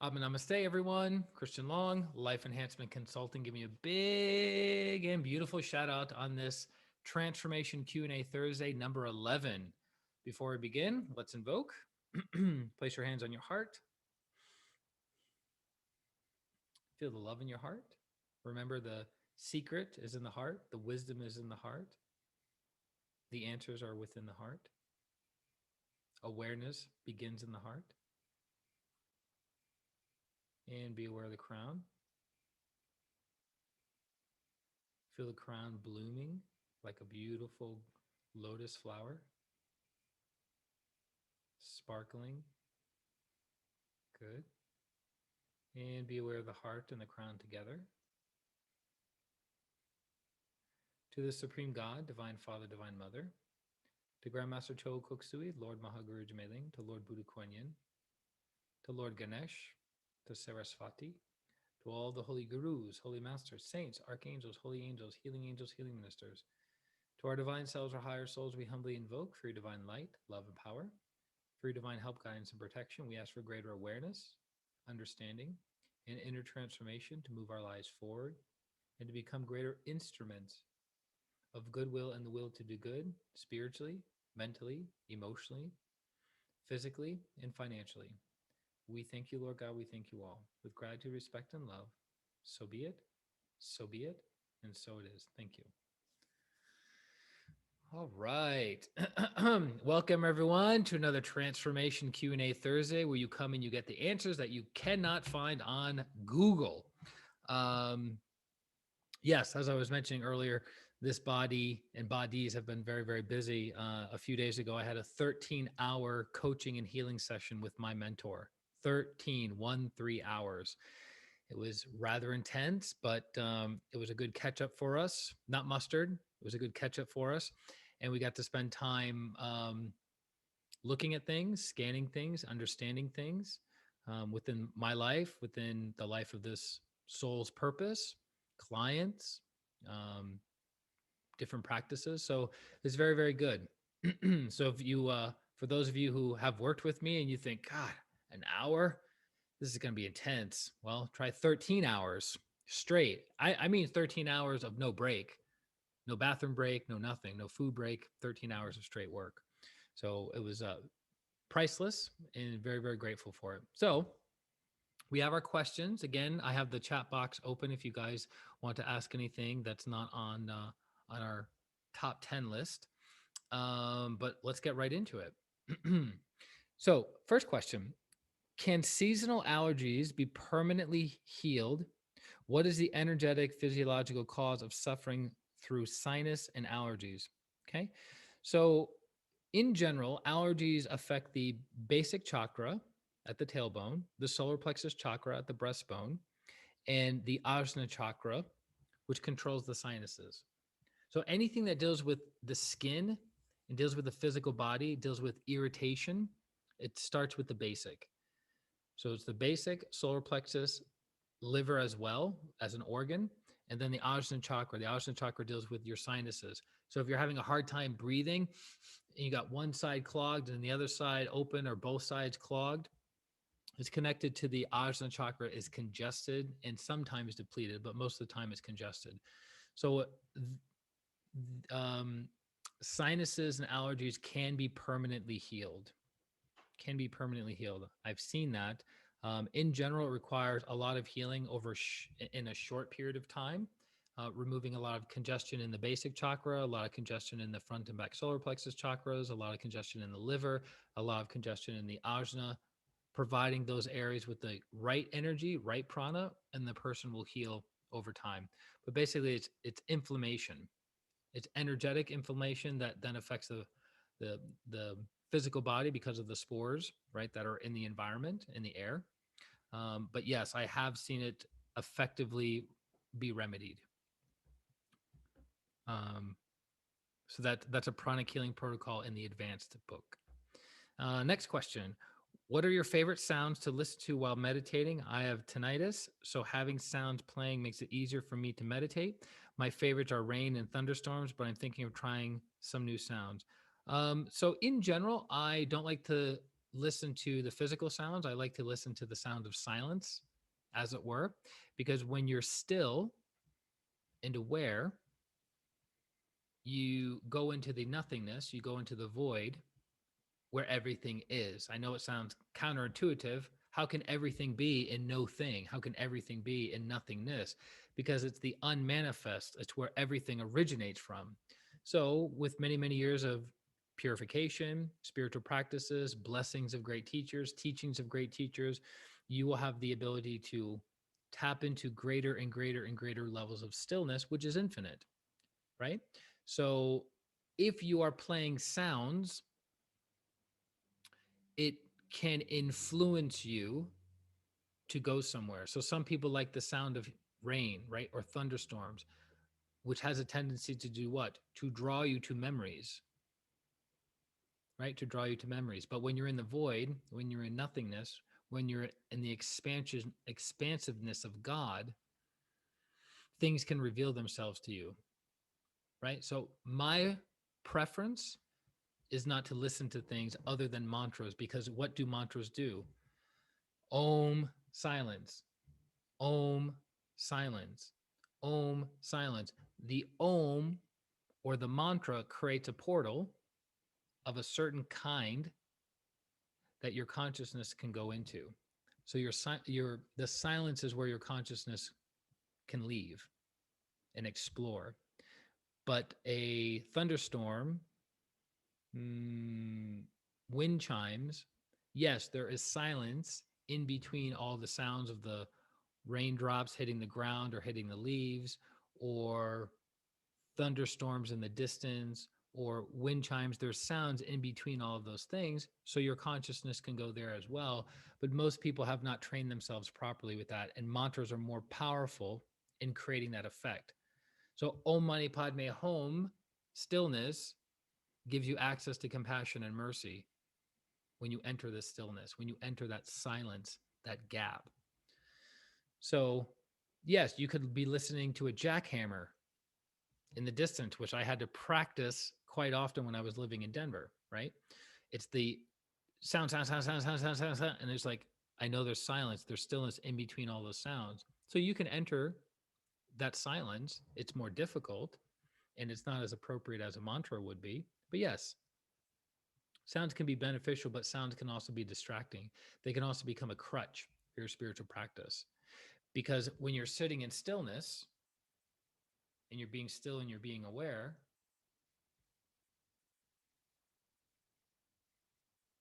Namaste, everyone. Christian Long, Life Enhancement Consulting, giving you a big and beautiful shout out on this Transformation Q&A Thursday, number 11. Before we begin, let's invoke. Place your hands on your heart. Feel the love in your heart. Remember, the secret is in the heart. The wisdom is in the heart. The answers are within the heart. Awareness begins in the heart. And be aware of the crown. Feel the crown blooming like a beautiful lotus flower, sparkling. Good. And be aware of the heart and the crown together. To the Supreme God, Divine Father, Divine Mother, to Grandmaster Cho Koksui, Lord Mahaguru Jmeling, to Lord Buddha Kuan Yin, to Lord Ganesh, to Sarasvati, to all the holy gurus, holy masters, saints, archangels, holy angels, healing ministers, to our divine selves, our higher souls, we humbly invoke for your divine light, love, and power. For your divine help, guidance, and protection, we ask for greater awareness, understanding, and inner transformation to move our lives forward and to become greater instruments of goodwill and the will to do good spiritually, mentally, emotionally, physically, and financially. We thank you, Lord God. We thank you all. With gratitude, respect, and love, so be it, and so it is. Thank you. All right. Welcome, everyone, to another Transformation Q&A Thursday, where you come and you get the answers that you cannot find on Google. Yes, as I was mentioning earlier, this body and bodies have been very, very busy. A few days ago, I had a 13-hour coaching and healing session with my mentor. 13 hours. It was rather intense, but it was a good catch up for us. Not mustard. It was a good catch up for us. And we got to spend time looking at things, scanning things, understanding things within my life, within the life of this soul's purpose, clients, different practices. So it's very, very good. So if you, for those of you who have worked with me and you think, God, an hour, this is going to be intense. Well, try 13 hours straight. I mean, 13 hours of no break, no bathroom break, no nothing, no food break, 13 hours of straight work. So it was priceless and very, very grateful for it. So we have our questions. Again, I have the chat box open if you guys want to ask anything that's not on our top 10 list. But let's get right into it. So first question, can seasonal allergies be permanently healed? What is the energetic physiological cause of suffering through sinus and allergies? Okay. So in general, allergies affect the basic chakra at the tailbone, the solar plexus chakra at the breastbone, and the ajna chakra, which controls the sinuses. So anything that deals with the skin and deals with the physical body, deals with irritation, it starts with the basic. So it's the basic, solar plexus, liver as well as an organ, and then the ajna chakra. The ajna chakra deals with your sinuses. So if you're having a hard time breathing, and you got one side clogged and the other side open or both sides clogged, it's connected to the ajna chakra is congested and sometimes depleted, but most of the time it's congested. So sinuses and allergies can be permanently healed. I've seen that. In general, it requires a lot of healing in a short period of time, removing a lot of congestion in the basic chakra, a lot of congestion in the front and back solar plexus chakras, a lot of congestion in the liver, a lot of congestion in the ajna, providing those areas with the right energy, right prana, and the person will heal over time. But basically, it's inflammation. It's energetic inflammation that then affects the physical body because of the spores, right, that are in the environment, in the air. But yes, I have seen it effectively be remedied. So that's a pranic healing protocol in the advanced book. Next question. What are your favorite sounds to listen to while meditating? I have tinnitus, so having sounds playing makes it easier for me to meditate. My favorites are rain and thunderstorms, but I'm thinking of trying some new sounds. So in general, I don't like to listen to the physical sounds. I like to listen to the sound of silence, as it were, because when you're still and aware, you go into the nothingness, you go into the void where everything is. I know it sounds counterintuitive. How can everything be in no thing? How can everything be in nothingness? Because it's the unmanifest, it's where everything originates from. So, with many, many years of purification, spiritual practices, blessings of great teachers, teachings of great teachers, you will have the ability to tap into greater and greater and greater levels of stillness, which is infinite, right? So, if you are playing sounds, it can influence you to go somewhere. So some people like the sound of rain, right? Or thunderstorms, which has a tendency to do what? To draw you to memories, right? To draw you to memories. But when you're in the void, when you're in nothingness, when you're in the expansiveness of God, things can reveal themselves to you, right? So my preference is not to listen to things other than mantras, because what do mantras do? Om, silence. Om, silence. Om, silence. The Om or the mantra creates a portal of a certain kind that your consciousness can go into. So the silence is where your consciousness can leave and explore. But a thunderstorm, mm, wind chimes, yes, there is silence in between all the sounds of the raindrops hitting the ground or hitting the leaves, or thunderstorms in the distance, or wind chimes. There's sounds in between all of those things. So your consciousness can go there as well. But most people have not trained themselves properly with that. And mantras are more powerful in creating that effect. So Om Mani Padme Hum, stillness, gives you access to compassion and mercy when you enter this stillness, when you enter that silence, that gap. So, yes, you could be listening to a jackhammer in the distance, which I had to practice quite often when I was living in Denver, right? It's the sound, sound, sound, sound, sound, sound, sound, sound. And there's like, I know there's silence, there's stillness in between all those sounds. So you can enter that silence. It's more difficult and it's not as appropriate as a mantra would be. But yes, sounds can be beneficial, but sounds can also be distracting. They can also become a crutch for your spiritual practice. Because when you're sitting in stillness and you're being still and you're being aware,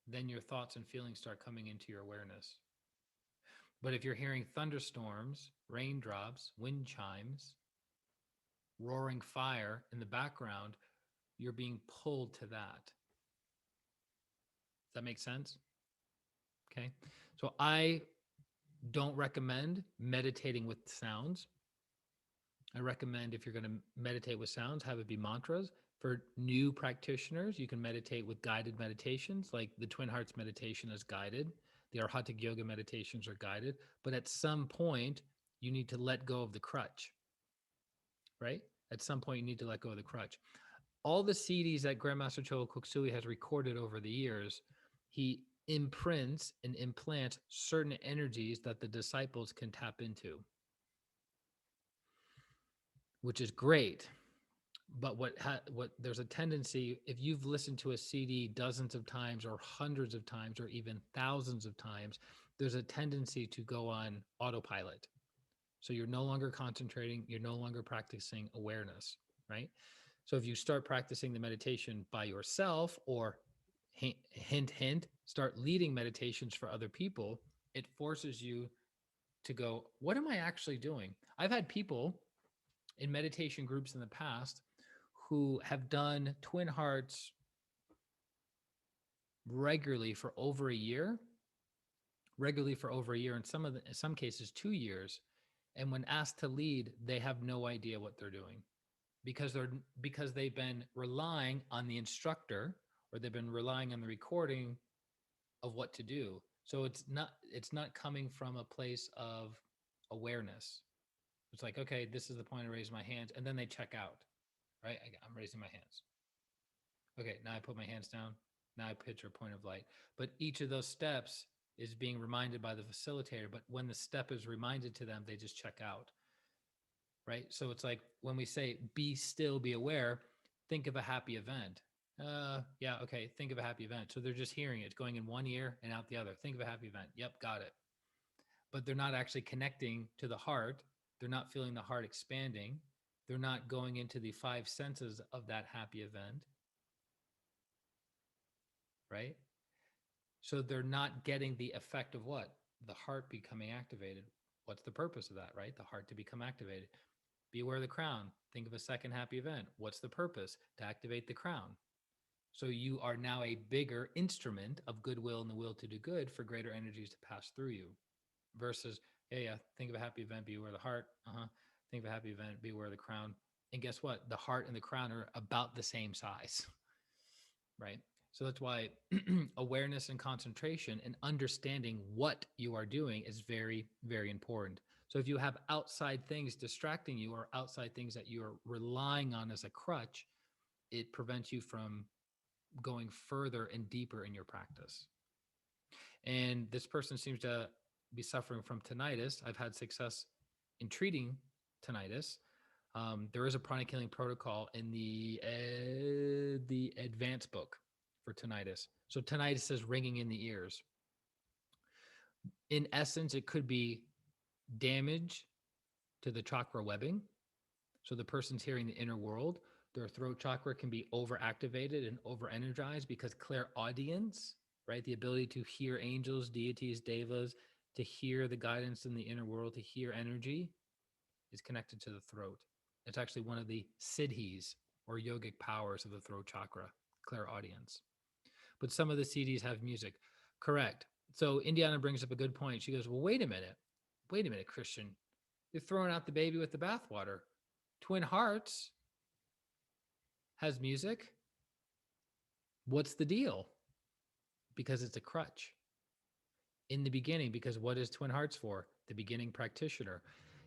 then your thoughts and feelings start coming into your awareness. But if you're hearing thunderstorms, raindrops, wind chimes, roaring fire in the background, you're being pulled to that. Does that make sense? Okay. So I don't recommend meditating with sounds. I recommend, if you're going to meditate with sounds, have it be mantras. For new practitioners, you can meditate with guided meditations, like the Twin Hearts meditation is guided. The Arhatic Yoga meditations are guided. But at some point, you need to let go of the crutch, right? At some point, you need to let go of the crutch. All the CDs that Grandmaster Choa Koksui has recorded over the years, he imprints and implants certain energies that the disciples can tap into, which is great. But what there's a tendency, if you've listened to a CD dozens of times or hundreds of times or even thousands of times, there's a tendency to go on autopilot. So you're no longer concentrating, you're no longer practicing awareness, right? So if you start practicing the meditation by yourself, or hint, hint, start leading meditations for other people, it forces you to go, what am I actually doing? I've had people in meditation groups in the past who have done Twin Hearts regularly for over a year, in some cases 2 years. And when asked to lead, they have no idea what they're doing, because they've been relying on the instructor, or they've been relying on the recording of what to do. So it's not coming from a place of awareness. It's like, okay, this is the point, I raise my hands, and then they check out, right? I'm raising my hands. Okay, now I put my hands down. now pitch or point of light. But each of those steps is being reminded by the facilitator. But when the step is reminded to them, they just check out, right? So it's like when we say, be still, be aware, think of a happy event. Yeah, okay, think of a happy event. So they're just hearing it. It's going in one ear and out the other. Think of a happy event. Yep, got it. But they're not actually connecting to the heart. They're not feeling the heart expanding. They're not going into the five senses of that happy event, right? So they're not getting the effect of what? The heart becoming activated. What's the purpose of that, right? The heart to become activated. Be aware of the crown. Think of a second happy event. What's the purpose? To activate the crown. So you are now a bigger instrument of goodwill and the will to do good for greater energies to pass through you. Versus, yeah, think of a happy event, be aware of the heart. Think of a happy event, be aware of the crown. And guess what? The heart and the crown are about the same size, right? So that's why awareness and concentration and understanding what you are doing is very, very important. So if you have outside things distracting you or outside things that you're relying on as a crutch, it prevents you from going further and deeper in your practice. And this person seems to be suffering from tinnitus. I've had success in treating tinnitus. There is a pranic healing protocol in the advanced book for tinnitus. So tinnitus is ringing in the ears. In essence, it could be damage to the chakra webbing. So the person's hearing the inner world. Their throat chakra can be overactivated and over-energized because clairaudience, right? The ability to hear angels, deities, devas, to hear the guidance in the inner world, to hear energy is connected to the throat. It's actually one of the siddhis or yogic powers of the throat chakra, clairaudience. But some of the CDs have music. Correct. So Indiana brings up a good point. She goes, well, wait a minute, Christian. You're throwing out the baby with the bathwater. Twin Hearts has music. What's the deal? Because it's a crutch. In the beginning, because what is Twin Hearts for? The beginning practitioner.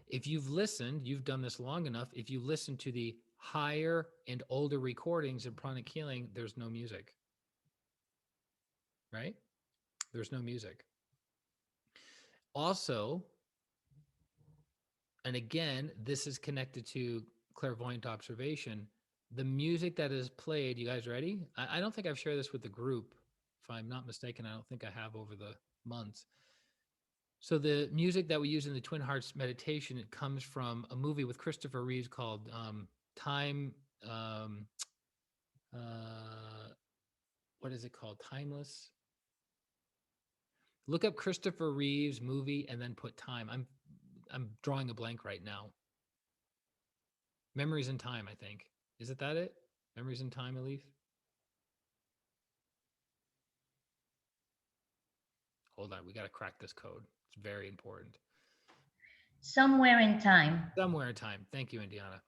If you've listened, you've done this long enough, if you listen to the higher and older recordings in pranic healing, there's no music, right? There's no music. Also, and again, this is connected to clairvoyant observation. The music that is played, you guys ready? I don't think I've shared this with the group. If I'm not mistaken, I don't think I have over the months. So the music that we use in the Twin Hearts meditation, it comes from a movie with Christopher Reeves called Time. What is it called? Timeless. Look up Christopher Reeves movie and then put time. I'm drawing a blank right now. Memories in Time, I think. Is it that it? Memories in Time, Elif? Hold on, we got to crack this code. It's very important. Somewhere in Time. Somewhere in Time. Thank you, Indiana.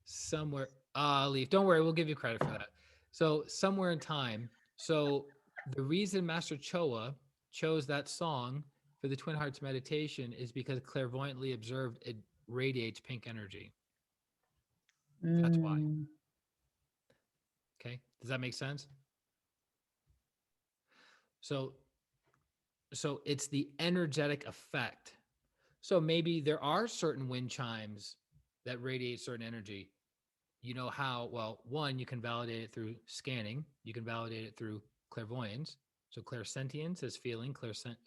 Somewhere. Elif, don't worry, we'll give you credit for that. So, Somewhere in Time. So, the reason Master Choa chose that song for the Twin Hearts meditation is because clairvoyantly observed it radiates pink energy. That's why. Mm. Okay. Does that make sense? So it's the energetic effect. So maybe there are certain wind chimes that radiate certain energy. You know how? Well, one, you can validate it through scanning. You can validate it through clairvoyance. So clairsentience is feeling,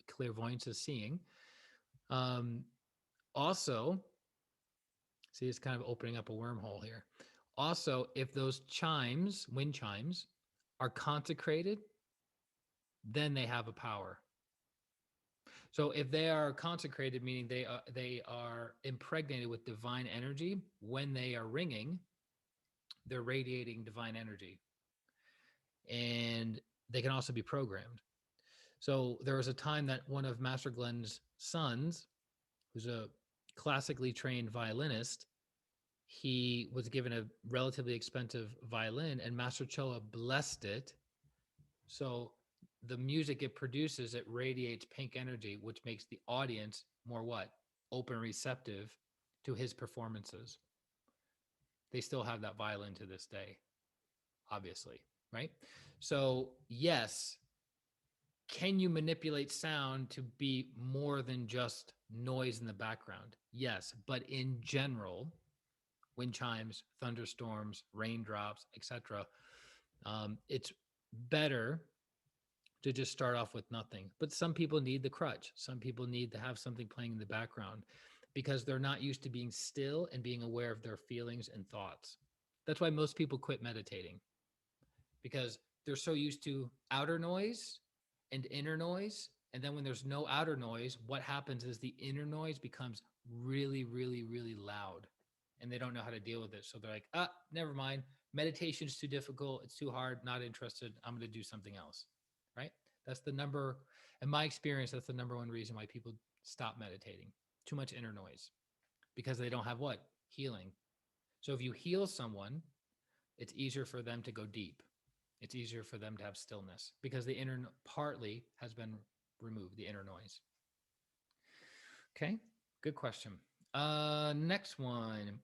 clairvoyance is seeing. Also, see, it's kind of opening up a wormhole here. Also, if those chimes, wind chimes, are consecrated, then they have a power. So if they are consecrated, meaning they are impregnated with divine energy, when they are ringing, they're radiating divine energy. And they can also be programmed. So there was a time that one of Master Glenn's sons, who's a classically trained violinist, he was given a relatively expensive violin, and Master Choa blessed it. So the music it produces, it radiates pink energy, which makes the audience more what? Open, receptive to his performances. They still have that violin to this day, obviously. right? So, yes, can you manipulate sound to be more than just noise in the background? Yes, but in general, wind chimes, thunderstorms, raindrops, etc., it's better to just start off with nothing. But some people need the crutch. Some people need to have something playing in the background because they're not used to being still and being aware of their feelings and thoughts. That's why most people quit meditating because they're so used to outer noise and inner noise. And then when there's no outer noise, what happens is the inner noise becomes really, really, really loud and they don't know how to deal with it. So they're like, never mind. Meditation is too difficult. It's too hard. Not interested. I'm going to do something else. Right. That's the number, in my experience, that's the number one reason why people stop meditating. Too much inner noise because they don't have what? Healing. So if you heal someone, it's easier for them to go deep. It's easier for them to have stillness because the inner partly has been removed, the inner noise. Okay, good question. Next one.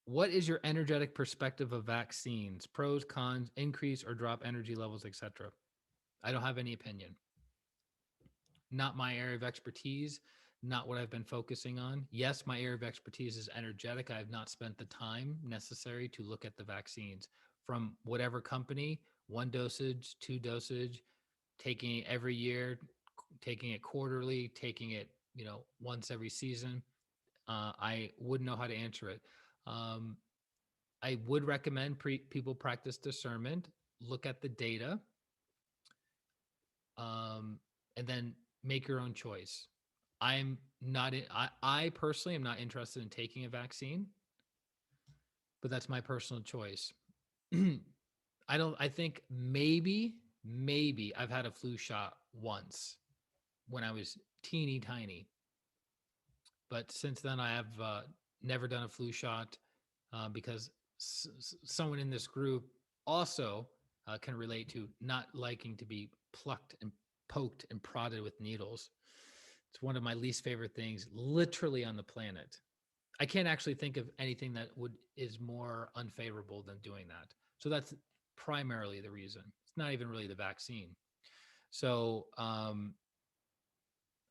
What is your energetic perspective of vaccines? Pros, cons, increase or drop energy levels, etc. I don't have any opinion. Not my area of expertise, not what I've been focusing on. Yes, my area of expertise is energetic. I have not spent the time necessary to look at the vaccines from whatever company, one dosage, two dosage, taking it every year, taking it quarterly, taking it, once every season. I wouldn't know how to answer it. Um, I would recommend people practice discernment, look at the data, um, and then make your own choice. I'm not. I personally am not interested in taking a vaccine, but that's my personal choice. I don't. I think maybe I've had a flu shot once when I was teeny tiny, but since then I have never done a flu shot because someone in this group also can relate to not liking to be plucked and poked and prodded with needles. It's one of my least favorite things, literally on the planet. I can't actually think of anything that is more unfavorable than doing that. So that's primarily the reason. It's not even really the vaccine. So I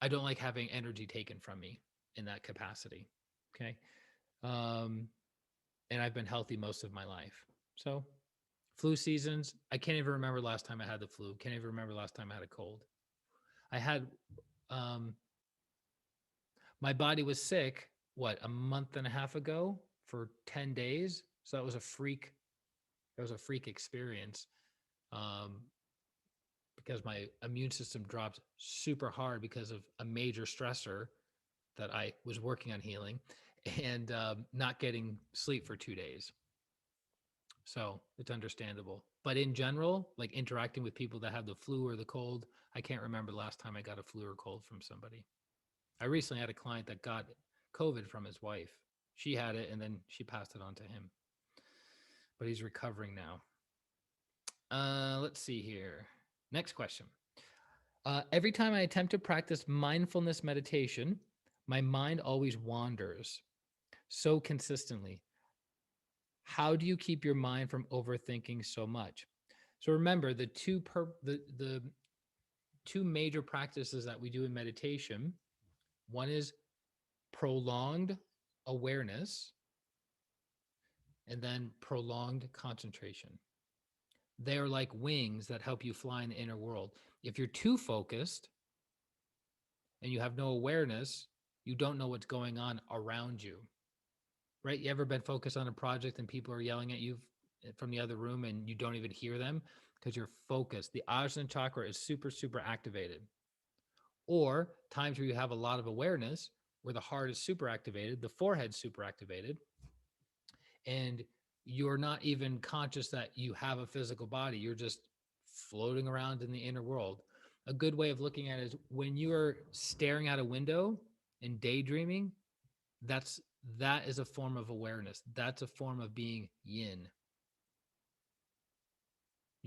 don't like having energy taken from me in that capacity. Okay. Um, and I've been healthy most of my life. So flu seasons, I can't even remember last time I had the flu. Can't even remember last time I had a cold. I had um, my body was sick, what, a month and a half ago for 10 days. So that was a freak experience um, because my immune system dropped super hard because of a major stressor that I was working on healing and not getting sleep for 2 days. So it's understandable. But in general, like interacting with people that have the flu or the cold, I can't remember the last time I got a flu or cold from somebody. I recently had a client that got COVID from his wife. She had it and then she passed it on to him. But he's recovering now. Let's see here. Next question. Every time I attempt to practice mindfulness meditation, my mind always wanders so consistently. How do you keep your mind from overthinking so much? So remember the two major practices that we do in meditation. One is prolonged awareness and then prolonged concentration. They're like wings that help you fly in the inner world. If you're too focused and you have no awareness, you don't know what's going on around you. Right? You ever been focused on a project and people are yelling at you from the other room and you don't even hear them because you're focused? The Ajna chakra is super, super activated. Or times where you have a lot of awareness, where the heart is super activated, the forehead's super activated, and you're not even conscious that you have a physical body. You're just floating around in the inner world. A good way of looking at it is when you are staring out a window and daydreaming, that is a form of awareness. That's a form of being yin.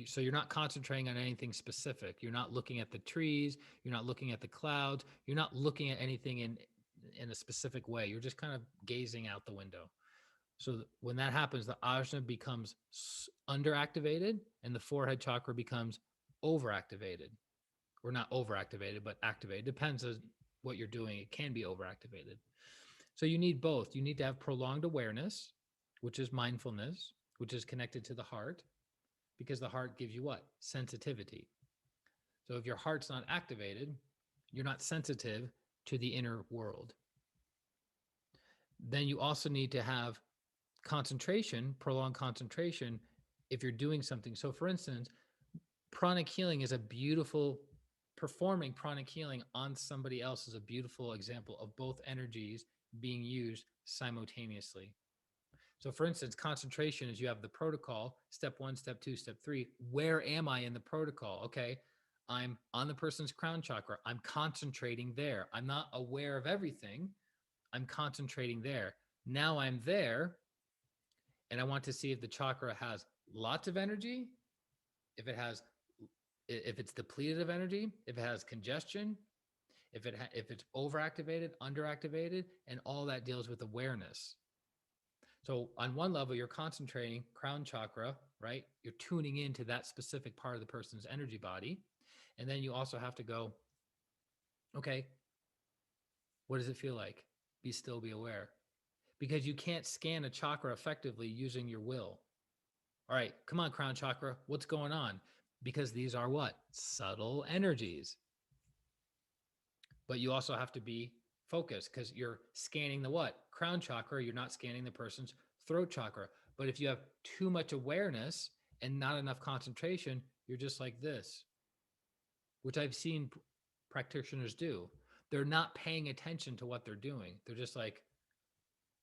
So you're not concentrating on anything specific. You're not looking at the trees. You're not looking at the clouds. You're not looking at anything in a specific way. You're just kind of gazing out the window. So when that happens, the ajna becomes underactivated and the forehead chakra becomes overactivated, or not overactivated, but activated. Depends on what you're doing. It can be overactivated. So you need both. You need to have prolonged awareness, which is mindfulness, which is connected to the heart, because the heart gives you what? Sensitivity. So if your heart's not activated, you're not sensitive to the inner world. Then you also need to have concentration, prolonged concentration, if you're doing something. So, for instance, pranic healing is a beautiful, performing pranic healing on somebody else is a beautiful example of both energies being used simultaneously. So, for instance, concentration is you have the protocol, step one, step two, step three. Where am I in the protocol? Okay, I'm on the person's crown chakra. I'm concentrating there. I'm not aware of everything. I'm concentrating there. Now I'm there, and I want to see if the chakra has lots of energy, if it has, if it's depleted of energy, if it has congestion, if it's overactivated, underactivated, and all that deals with awareness. So on one level, you're concentrating crown chakra, right? You're tuning into that specific part of the person's energy body. And then you also have to go, okay, what does it feel like? Be still, be aware. Because you can't scan a chakra effectively using your will. All right, come on, crown chakra, what's going on? Because these are what? Subtle energies. But you also have to be focused because you're scanning the what? Crown chakra, you're not scanning the person's throat chakra. But if you have too much awareness and not enough concentration, you're just like this, which I've seen practitioners do. They're not paying attention to what they're doing. They're just like,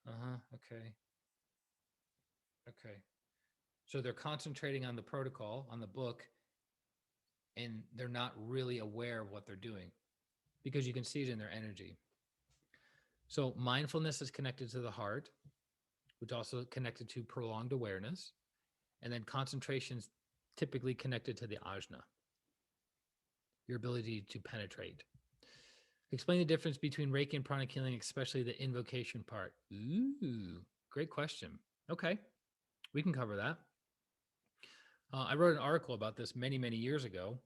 okay, okay. So they're concentrating on the protocol, on the book, and they're not really aware of what they're doing because you can see it in their energy. So mindfulness is connected to the heart, which also connected to prolonged awareness, and then concentration's typically connected to the ajna, your ability to penetrate. Explain the difference between Reiki and pranic healing, especially the invocation part. Ooh, great question. Okay, we can cover that. I wrote an article about this many, many years ago.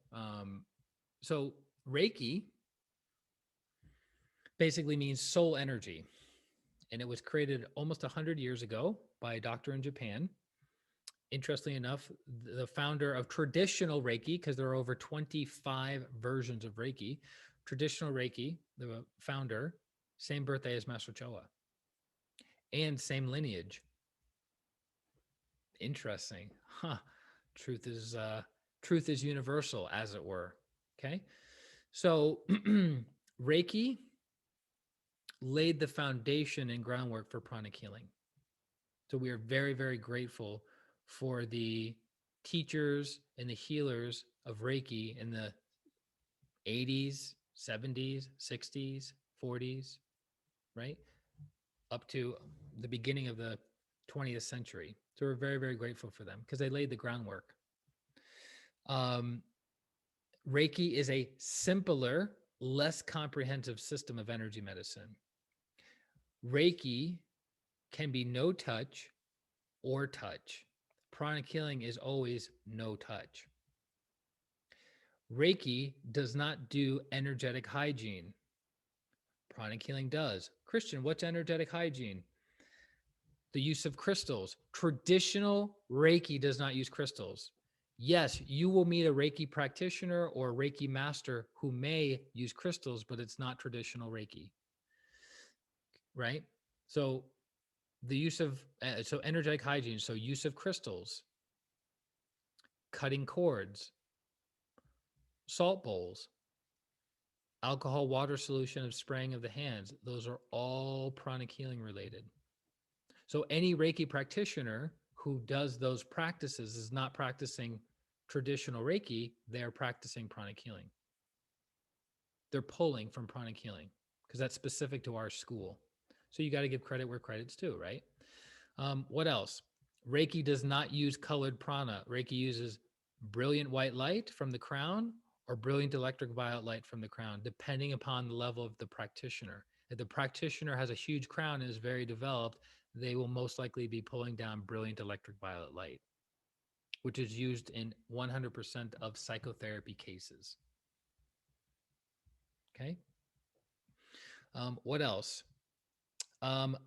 So Reiki basically means soul energy, and it was created almost 100 years ago by a doctor in Japan. Interestingly enough, the founder of traditional Reiki, because there are over 25 versions of Reiki, traditional Reiki, the founder, same birthday as Master Choa and same lineage. Interesting. Huh. Truth is universal, as it were. Okay. So Reiki laid the foundation and groundwork for pranic healing. So we are very, very grateful for the teachers and the healers of Reiki in the 80s, 70s, 60s, 40s, right? Up to the beginning of the 20th century. So we're very, very grateful for them because they laid the groundwork. Reiki is a simpler, less comprehensive system of energy medicine. Reiki can be no touch or touch. Pranic healing is always no touch. Reiki does not do energetic hygiene. Pranic healing does. Christian, what's energetic hygiene? The use of crystals. Traditional Reiki does not use crystals. Yes, you will meet a Reiki practitioner or a Reiki master who may use crystals, but it's not traditional Reiki, right? So the use of, so energetic hygiene, so use of crystals, cutting cords, salt bowls, alcohol water solution of spraying of the hands, those are all pranic healing related. So any Reiki practitioner who does those practices is not practicing traditional Reiki, they're practicing pranic healing. They're pulling from pranic healing because that's specific to our school. So you got to give credit where credit's due, right? What else? Reiki does not use colored prana. Reiki uses brilliant white light from the crown or brilliant electric violet light from the crown, depending upon the level of the practitioner. If the practitioner has a huge crown and is very developed, they will most likely be pulling down brilliant electric violet light, which is used in 100% of psychotherapy cases. Okay. What else? Um,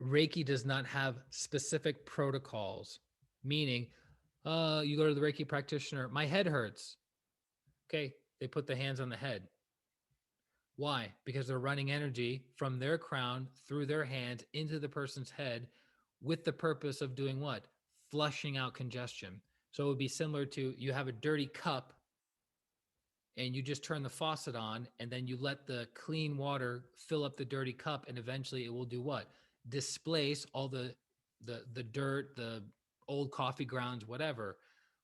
Reiki does not have specific protocols, meaning you go to the Reiki practitioner, my head hurts. Okay. They put the hands on the head. Why? Because they're running energy from their crown through their hands into the person's head with the purpose of doing what? Flushing out congestion. So it would be similar to you have a dirty cup and you just turn the faucet on and then you let the clean water fill up the dirty cup and eventually it will do what? Displace all the dirt, the old coffee grounds, whatever.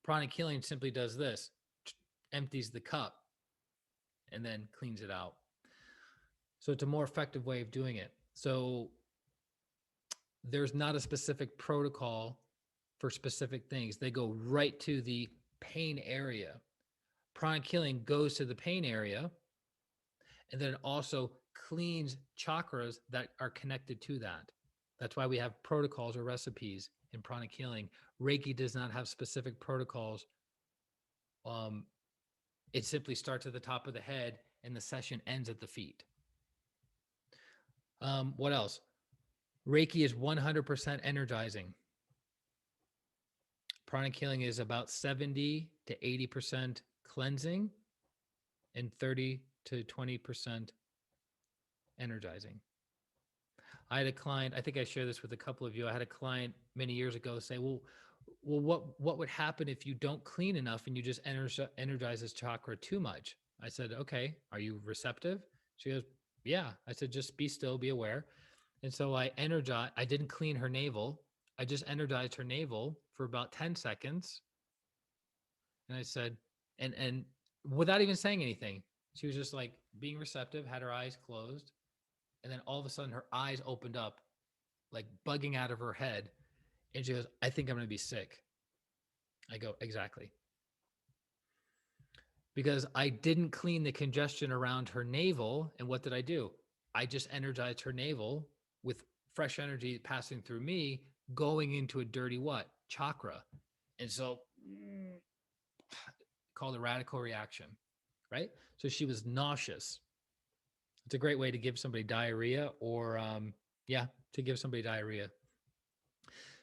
Pranic healing simply does this, empties the cup and then cleans it out. So it's a more effective way of doing it. So there's not a specific protocol for specific things. They go right to the pain area. Pranic healing goes to the pain area and then also cleans chakras that are connected to that. That's why we have protocols or recipes in pranic healing. Reiki does not have specific protocols. It simply starts at the top of the head and the session ends at the feet. What else? Reiki is 100% energizing. Pranic healing is about 70 to 80% cleansing and 30 to 20% energizing. I had a client, I think I shared this with a couple of you. I had a client many years ago say, well, what would happen if you don't clean enough and you just energize this chakra too much? I said, okay, are you receptive? She goes, yeah. I said, just be still, be aware. And so I didn't clean her navel. I just energized her navel for about 10 seconds. And I said, and without even saying anything, she was just like being receptive, had her eyes closed. And then all of a sudden her eyes opened up, like bugging out of her head. And she goes, I think I'm going to be sick. I go, exactly. Because I didn't clean the congestion around her navel. And what did I do? I just energized her navel with fresh energy passing through me, going into a dirty what? Chakra. And so called a radical reaction, right? So she was nauseous. It's a great way to give somebody diarrhea or, to give somebody diarrhea.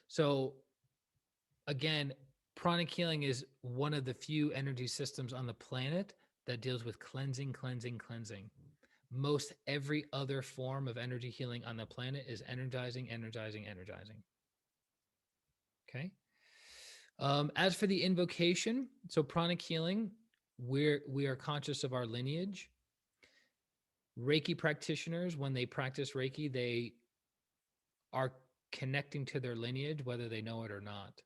So again, pranic healing is one of the few energy systems on the planet that deals with cleansing, cleansing, cleansing. Most every other form of energy healing on the planet is energizing, energizing, energizing. Okay. As for the invocation, so pranic healing, we are conscious of our lineage. Reiki practitioners, when they practice Reiki, they are connecting to their lineage, whether they know it or not.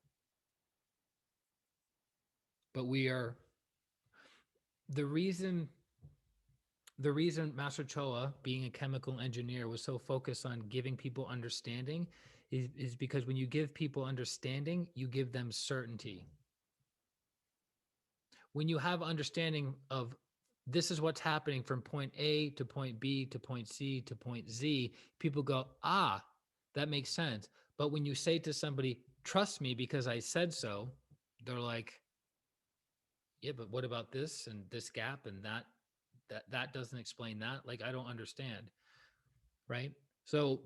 But we are the reason Master Choa, being a chemical engineer, was so focused on giving people understanding is because when you give people understanding, you give them certainty. When you have understanding of this is what's happening from point A to point B to point C to point Z, people go, that makes sense. But when you say to somebody, trust me because I said so, they're like, yeah, but what about this and this gap and that doesn't explain that? Like, I don't understand. Right. So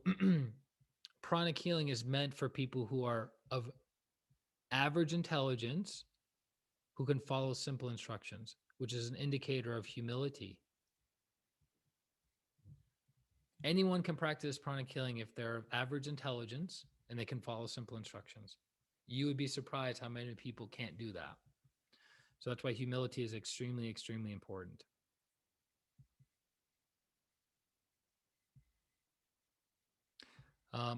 pranic healing is meant for people who are of average intelligence, who can follow simple instructions, which is an indicator of humility. Anyone can practice pranic healing if they're of average intelligence and they can follow simple instructions. You would be surprised how many people can't do that. So that's why humility is extremely, extremely important.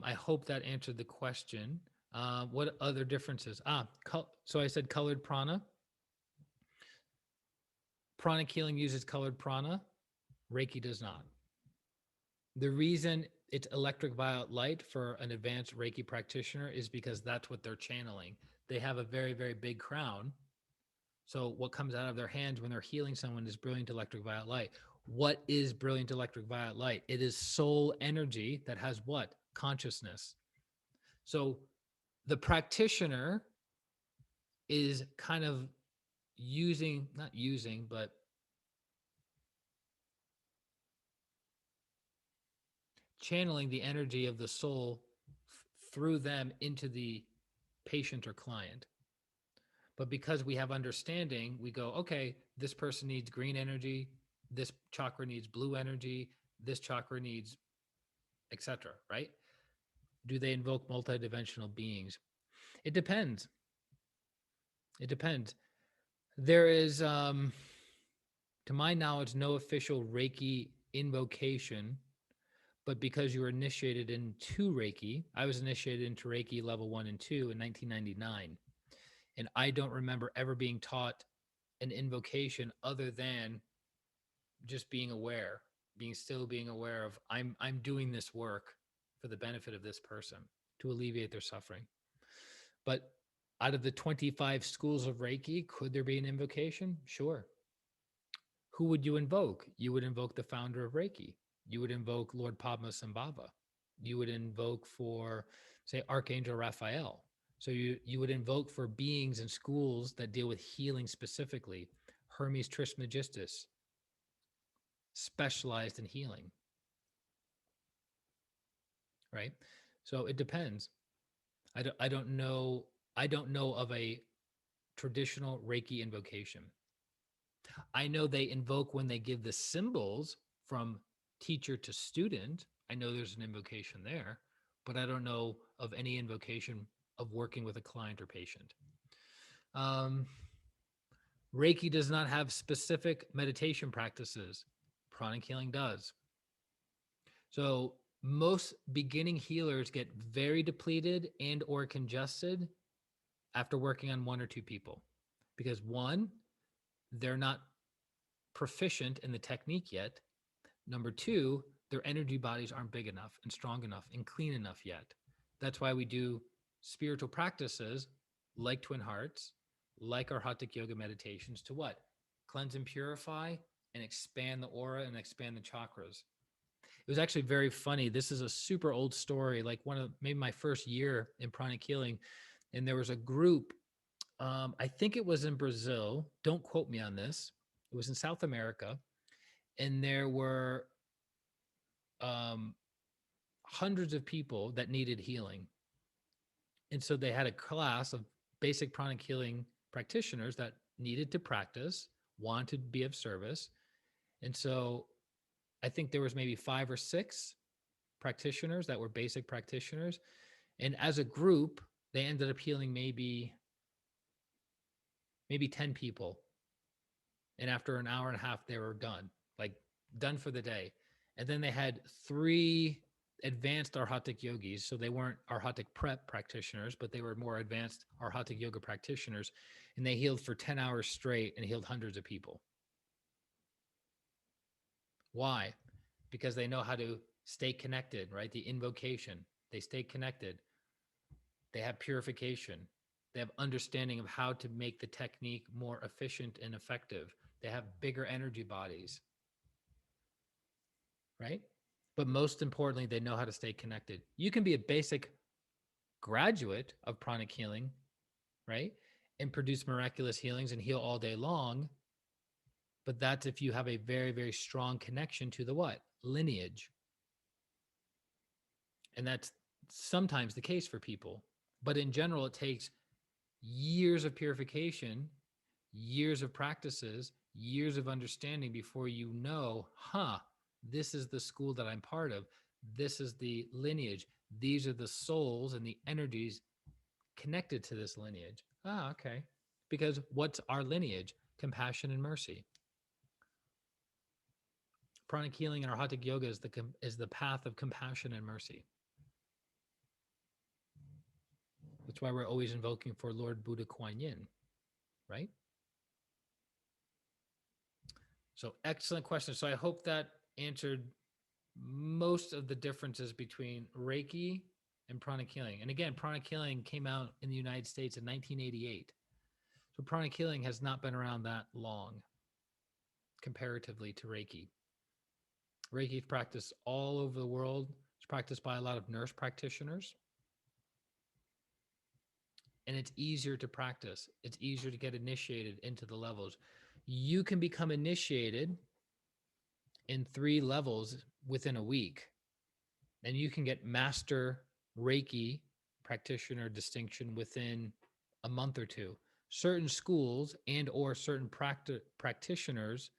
I hope that answered the question. What other differences? So I said colored prana. Pranic healing uses colored prana. Reiki does not. The reason it's electric violet light for an advanced Reiki practitioner is because that's what they're channeling. They have a very, very big crown. So what comes out of their hands when they're healing someone is brilliant electric violet light. What is brilliant electric violet light? It is soul energy that has what? Consciousness. So the practitioner is kind of using, not using, but channeling the energy of the soul through them into the patient or client. But because we have understanding, we go, okay, this person needs green energy, this chakra needs blue energy, this chakra needs, etc. Right? Do they invoke multidimensional beings? It depends. It depends. There is, to my knowledge, no official Reiki invocation, but because you were initiated into Reiki, I was initiated into Reiki level 1 and 2 in 1999. And I don't remember ever being taught an invocation other than just being aware, being aware of I'm doing this work for the benefit of this person to alleviate their suffering. But out of the 25 schools of Reiki, could there be an invocation? Sure. Who would you invoke? You would invoke the founder of Reiki. You would invoke Lord Padmasambhava. You would invoke for, say, Archangel Raphael. So you would invoke for beings and schools that deal with healing specifically. Hermes Trismegistus, specialized in healing, right? So it depends. I don't know. I don't know of a traditional Reiki invocation. I know they invoke when they give the symbols from teacher to student. I know there's an invocation there, but I don't know of any invocation of working with a client or patient. Um, Reiki does not have specific meditation practices. Pranic healing does. So most beginning healers get very depleted and or congested after working on one or two people because one, they're not proficient in the technique yet. Number two, their energy bodies aren't big enough and strong enough and clean enough yet. That's why we do spiritual practices like Twin Hearts, like our Arhatic yoga meditations to what? Cleanse and purify and expand the aura and expand the chakras. It was actually very funny. This is a super old story, like one of maybe my first year in pranic healing. And there was a group, I think it was in Brazil. Don't quote me on this. It was in South America. And there were um, hundreds of people that needed healing. And so they had a class of basic pranic healing practitioners that needed to practice, wanted to be of service. And so I think there was maybe 5 or 6 practitioners that were basic practitioners. And as a group, they ended up healing maybe 10 people. And after an hour and a half, they were done, like done for the day. And then they had 3 advanced Arhatic yogis. So they weren't Arhatic prep practitioners, but they were more advanced Arhatic yoga practitioners. And they healed for 10 hours straight and healed hundreds of people. Why? Because they know how to stay connected, right? The invocation, they stay connected. They have purification. They have understanding of how to make the technique more efficient and effective. They have bigger energy bodies, right? But most importantly, they know how to stay connected. You can be a basic graduate of pranic healing, right? And produce miraculous healings and heal all day long. But that's if you have a very, very strong connection to the what? Lineage. And that's sometimes the case for people. But in general, it takes years of purification, years of practices, years of understanding before you know, this is the school that I'm part of. This is the lineage. These are the souls and the energies connected to this lineage. Okay. Because what's our lineage? Compassion and mercy. Pranic healing and Arhatic yoga is the path of compassion and mercy. That's why we're always invoking for Lord Buddha Kuan Yin, right? So excellent question. So I hope that answered most of the differences between Reiki and pranic healing. And again, pranic healing came out in the United States in 1988. So pranic healing has not been around that long comparatively to Reiki. Reiki is practiced all over the world. It's practiced by a lot of nurse practitioners, and it's easier to practice. It's easier to get initiated into the levels. You can become initiated in 3 levels within a week, and you can get master Reiki practitioner distinction within a month or two. Certain schools and or certain practitioners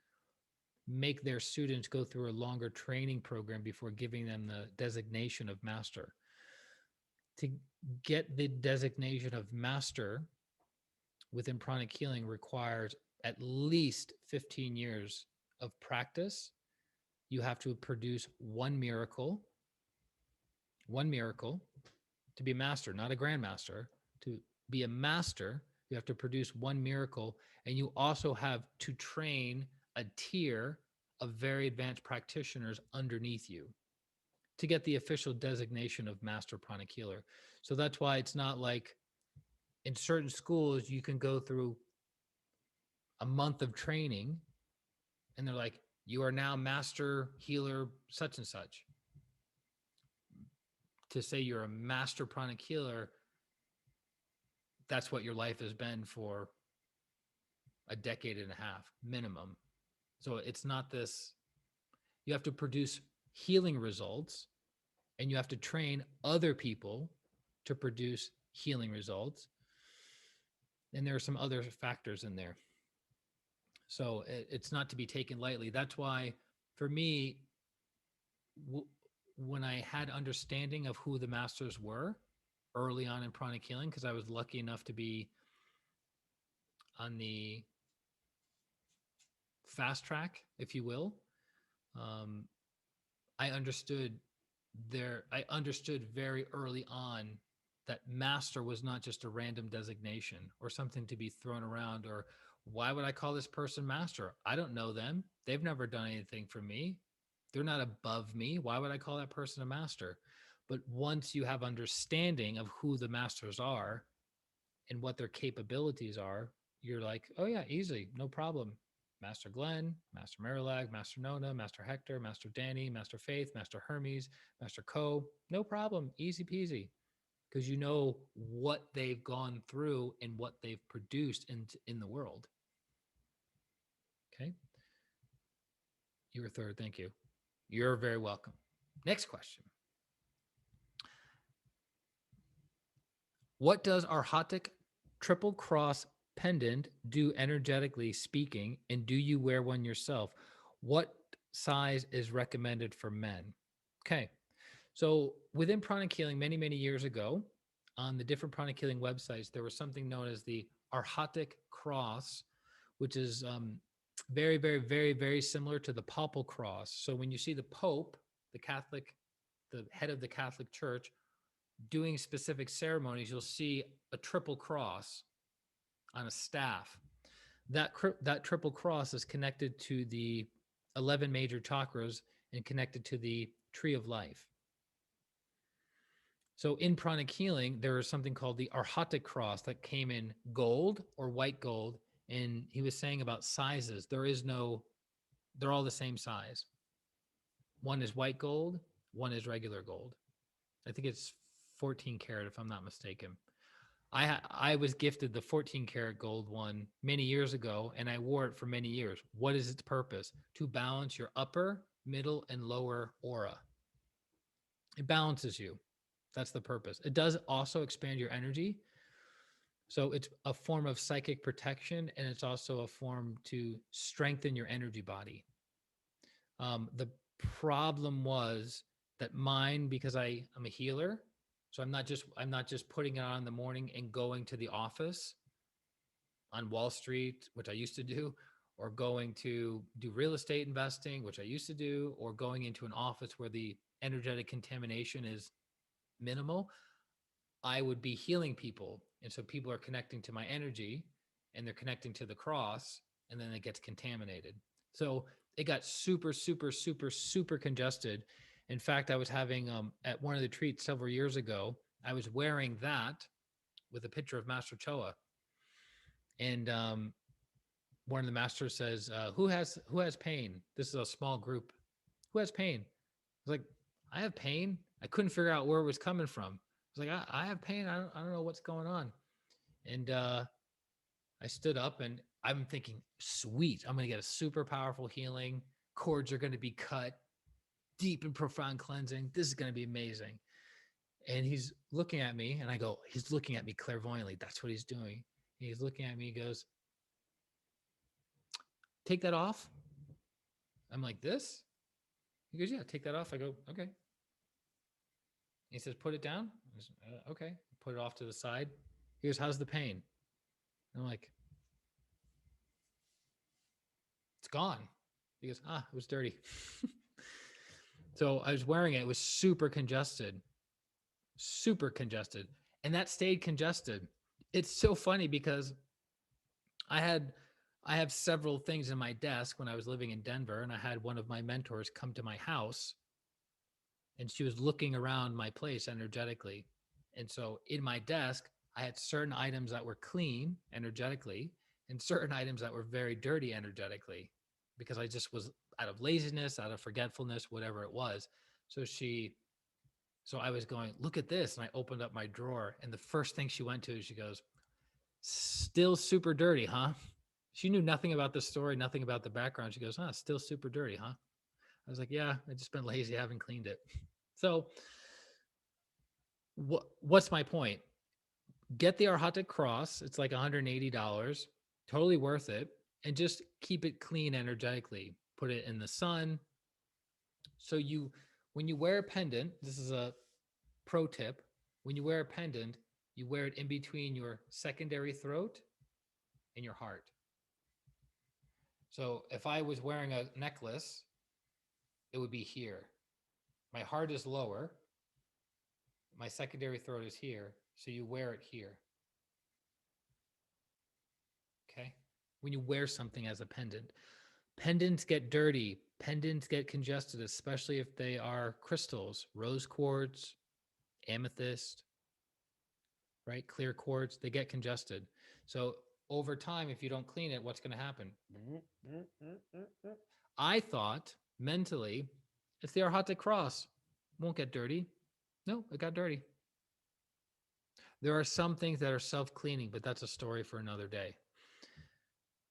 make their students go through a longer training program before giving them the designation of master. To get the designation of master within pranic healing requires at least 15 years of practice. You have to produce one miracle to be a master, not a grandmaster. To be a master, you have to produce one miracle, and you also have to train a tier of very advanced practitioners underneath you to get the official designation of master pranic healer. So that's why it's not like in certain schools you can go through a month of training and they're like, you are now master healer such and such. To say you're a master pranic healer, that's what your life has been for a decade and a half minimum. So it's not this, you have to produce healing results and you have to train other people to produce healing results. And there are some other factors in there. So it's not to be taken lightly. That's why, for me, when I had understanding of who the masters were early on in pranic healing, because I was lucky enough to be on the fast track, if you will, um, I understood I understood very early on that master was not just a random designation or something to be thrown around, or why would I call this person master? I don't know them. They've never done anything for me. They're not above me. Why would I call that person a master? But once you have understanding of who the masters are and what their capabilities are, you're like, oh yeah, easily, no problem. Master Glenn, Master Marilag, Master Nona, Master Hector, Master Danny, Master Faith, Master Hermes, Master Co. No problem, easy peasy, because you know what they've gone through and what they've produced in the world. Okay, you were third. Thank you. You're very welcome. Next question. What does Arhatic Triple Cross Pendant do energetically speaking, and do you wear one yourself? What size is recommended for men? Okay, so within pranic healing, many years ago, on the different pranic healing websites, there was something known as the Arhatic Cross, which is very similar to the Papal Cross. So when you see the Pope, the head of the Catholic Church, doing specific ceremonies, you'll see a triple cross on a staff. That triple cross is connected to the 11 major chakras and connected to the tree of life. So in pranic healing, there is something called the Arhatic cross that came in gold or white gold. And he was saying about sizes, they're all the same size. One is white gold, one is regular gold. I think it's 14 karat, if I'm not mistaken. I was gifted the 14 karat gold one many years ago, and I wore it for many years. What is its purpose? To balance your upper, middle, and lower aura. It balances you. That's the purpose. It does also expand your energy. So it's a form of psychic protection, and it's also a form to strengthen your energy body. The problem was that mine, because I'm a healer, so I'm not just putting it on in the morning and going to the office on Wall Street, which I used to do, or going to do real estate investing, which I used to do, or going into an office where the energetic contamination is minimal. I would be healing people. And so people are connecting to my energy and they're connecting to the cross, and then it gets contaminated. So it got super congested. In fact, I was having at one of the retreats several years ago, I was wearing that with a picture of Master Choa. And one of the masters says, who has pain? This is a small group Who has pain? I was like, I have pain. I couldn't figure out where it was coming from. I was like, I have pain. I don't know what's going on. And I stood up and I'm thinking, sweet, I'm going to get a super powerful healing. Cords are going to be cut, deep and profound cleansing. This is going to be amazing. And he's looking at me and I go, he's looking at me clairvoyantly. That's what he's doing. And he's looking at me. He goes, take that off. I'm like, this? He goes, yeah, take that off. I go, okay. He says, put it down. I was, okay. Put it off to the side. He goes, how's the pain? I'm like, it's gone. He goes, it was dirty. So I was wearing it. It was super congested, super congested. And that stayed congested. It's so funny because I had I have several things in my desk when I was living in Denver, and I had one of my mentors come to my house, and she was looking around my place energetically. And so in my desk, I had certain items that were clean energetically and certain items that were very dirty energetically because I just was out of laziness, out of forgetfulness, whatever it was. So so I was going, look at this. And I opened up my drawer. And the first thing she went to is she goes, still super dirty, huh? She knew nothing about the story, nothing about the background. She goes, still super dirty, huh? I was like, yeah, I just been lazy, I haven't cleaned it. So what's my point? Get the Arhatic Cross. It's like $180, totally worth it. And just keep it clean energetically. Put it in the sun. So when you wear a pendant, this is a pro tip. When you wear a pendant, you wear it in between your secondary throat and your heart. So if I was wearing a necklace, it would be here. My heart is lower. My secondary throat is here. So you wear it here. Okay. When you wear something as a pendant, pendants get dirty. Pendants get congested, especially if they are crystals, rose quartz, amethyst, right? Clear quartz, they get congested. So over time, if you don't clean it, what's going to happen? I thought mentally, it's the Arhatic Cross. Won't get dirty. No, it got dirty. There are some things that are self-cleaning, but that's a story for another day.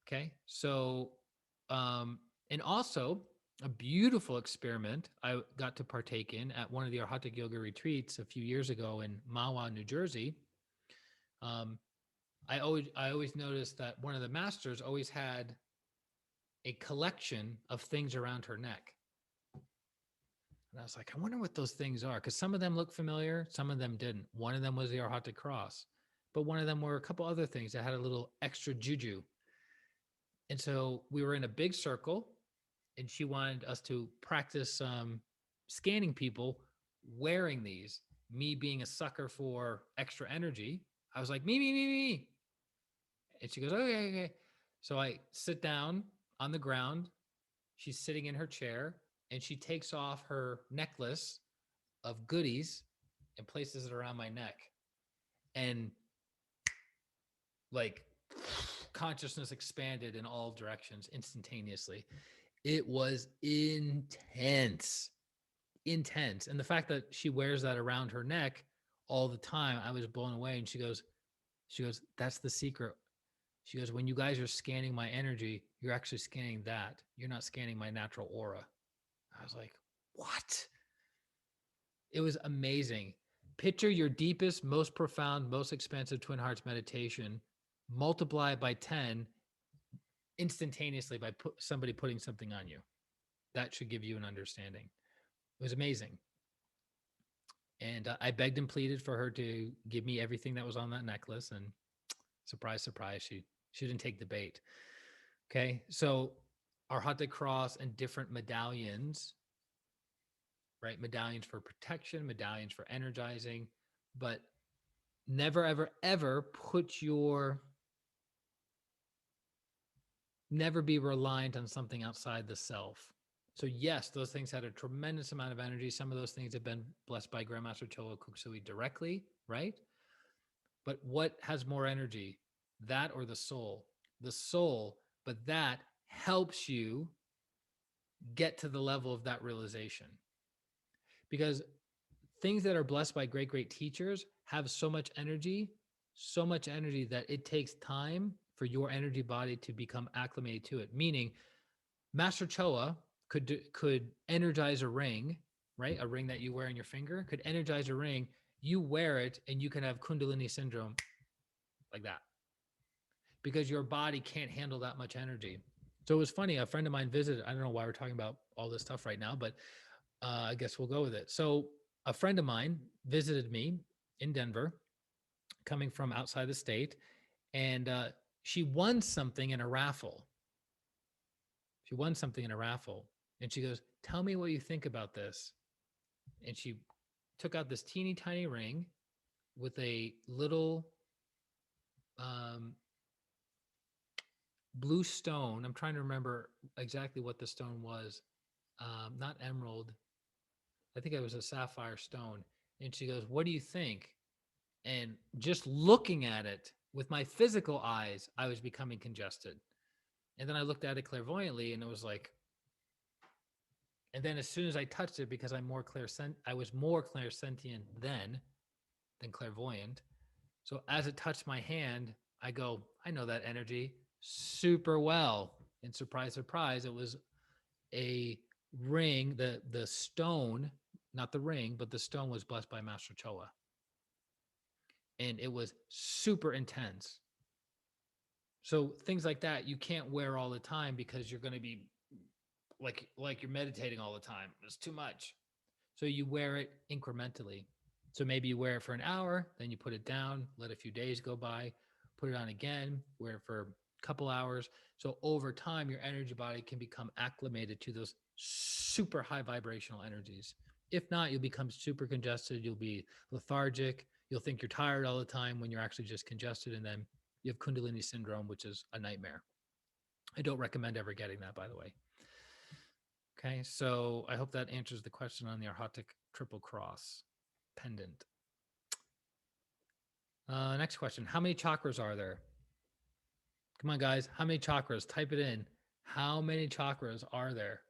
Okay. So, and also a beautiful experiment I got to partake in at one of the Arhatic Yoga retreats a few years ago in Mahwah, New Jersey. I always noticed that one of the masters always had a collection of things around her neck. And I was like, I wonder what those things are. Because some of them look familiar, some of them didn't. One of them was the Arhatic Cross, but one of them were a couple other things that had a little extra juju. And so we were in a big circle, and she wanted us to practice scanning people wearing these. Me being a sucker for extra energy, I was like, me. And she goes, okay, okay. So I sit down on the ground. She's sitting in her chair, and she takes off her necklace of goodies and places it around my neck. And like consciousness expanded in all directions instantaneously. It was intense. And the fact that she wears that around her neck all the time, I was blown away. And she goes, that's the secret. She goes, when you guys are scanning my energy, you're actually scanning that. You're not scanning my natural aura. I was like, what? It was amazing. Picture your deepest, most profound, most expansive Twin Hearts meditation, multiply it by 10 instantaneously by somebody putting something on you. That should give you an understanding. It was amazing. And I begged and pleaded for her to give me everything that was on that necklace. And surprise, surprise, she didn't take the bait. Okay. So Arhatic Cross and different medallions, right? Medallions for protection, medallions for energizing, but never, ever, ever never be reliant on something outside the self. So yes, those things had a tremendous amount of energy. Some of those things have been blessed by Grandmaster Chola Kuksui directly, right? But what has more energy, that or the soul? The soul, but that helps you get to the level of that realization. Because things that are blessed by great, great teachers have so much energy that it takes time for your energy body to become acclimated to it. Meaning, Master Choa could energize a ring, right? A ring that you wear on your finger could energize a ring. You wear it, and you can have Kundalini syndrome like that because your body can't handle that much energy. So it was funny. A friend of mine visited. I don't know why we're talking about all this stuff right now, but I guess we'll go with it. So a friend of mine visited me in Denver, coming from outside the state, and she won something in a raffle. She won something in a raffle, and she goes, "Tell me what you think about this." And she took out this teeny tiny ring with a little um, blue stone. I'm trying to remember exactly what the stone was. Not emerald. I think it was a sapphire stone. And she goes, "What do you think?" And just looking at it with my physical eyes, I was becoming congested. And then I looked at it clairvoyantly, and it was like, and then as soon as I touched it, because I was more clairsentient then than clairvoyant. So as it touched my hand, I go, I know that energy super well. And surprise, surprise, it was a ring. The stone, not the ring, but the stone was blessed by Master Choa. And it was super intense. So things like that you can't wear all the time because you're going to be like you're meditating all the time. It's too much. So you wear it incrementally. So maybe you wear it for an hour, then you put it down, let a few days go by, put it on again, wear it for a couple hours. So over time, your energy body can become acclimated to those super high vibrational energies. If not, you'll become super congested. You'll be lethargic. You'll think you're tired all the time when you're actually just congested. And then you have Kundalini syndrome, which is a nightmare. I don't recommend ever getting that, by the way. Okay, so I hope that answers the question on the Arhatic Triple Cross Pendant. Next question. How many chakras are there? Come on, guys. How many chakras? Type it in. How many chakras are there?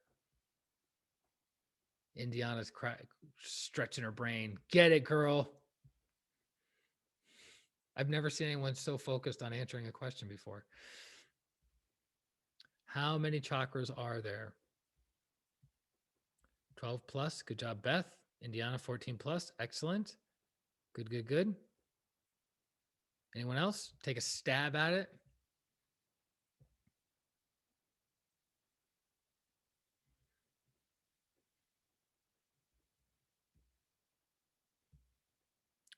Indiana's stretching her brain. Get it, girl. I've never seen anyone so focused on answering a question before. How many chakras are there? 12 plus. Good job, Beth. Indiana, 14 plus. Excellent. Good, good, good. Anyone else? Take a stab at it.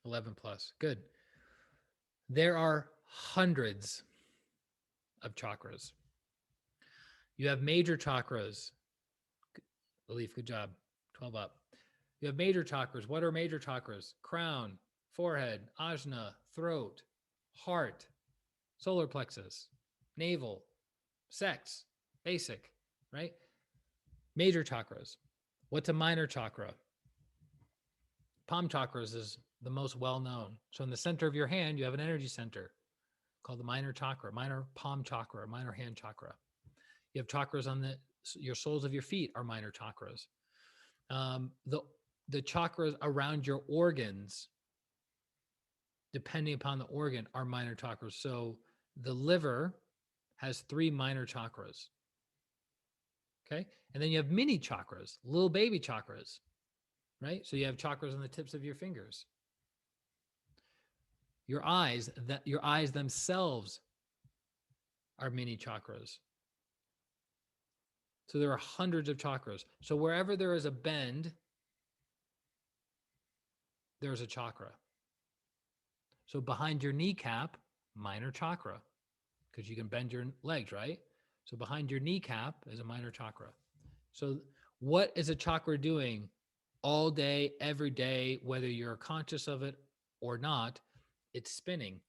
+11. Good. There are hundreds of chakras. You have major chakras. Elif, good job. 12 up. You have major chakras. What are major chakras? Crown, forehead, ajna, throat, heart, solar plexus, navel, sex, basic, right? Major chakras. What's a minor chakra? Palm chakras is the most well known. So in the center of your hand, you have an energy center called the minor chakra, minor palm chakra, minor hand chakra. You have chakras on your soles of your feet are minor chakras. The chakras around your organs, depending upon the organ, are minor chakras. So the liver has 3 minor chakras. Okay. And then you have mini chakras, little baby chakras, right? So you have chakras on the tips of your fingers. Your eyes themselves are mini chakras. So there are hundreds of chakras. So wherever there is a bend, there's a chakra. So behind your kneecap, minor chakra, because you can bend your legs, right? So behind your kneecap is a minor chakra. So what is a chakra doing all day, every day, whether you're conscious of it or not? It's spinning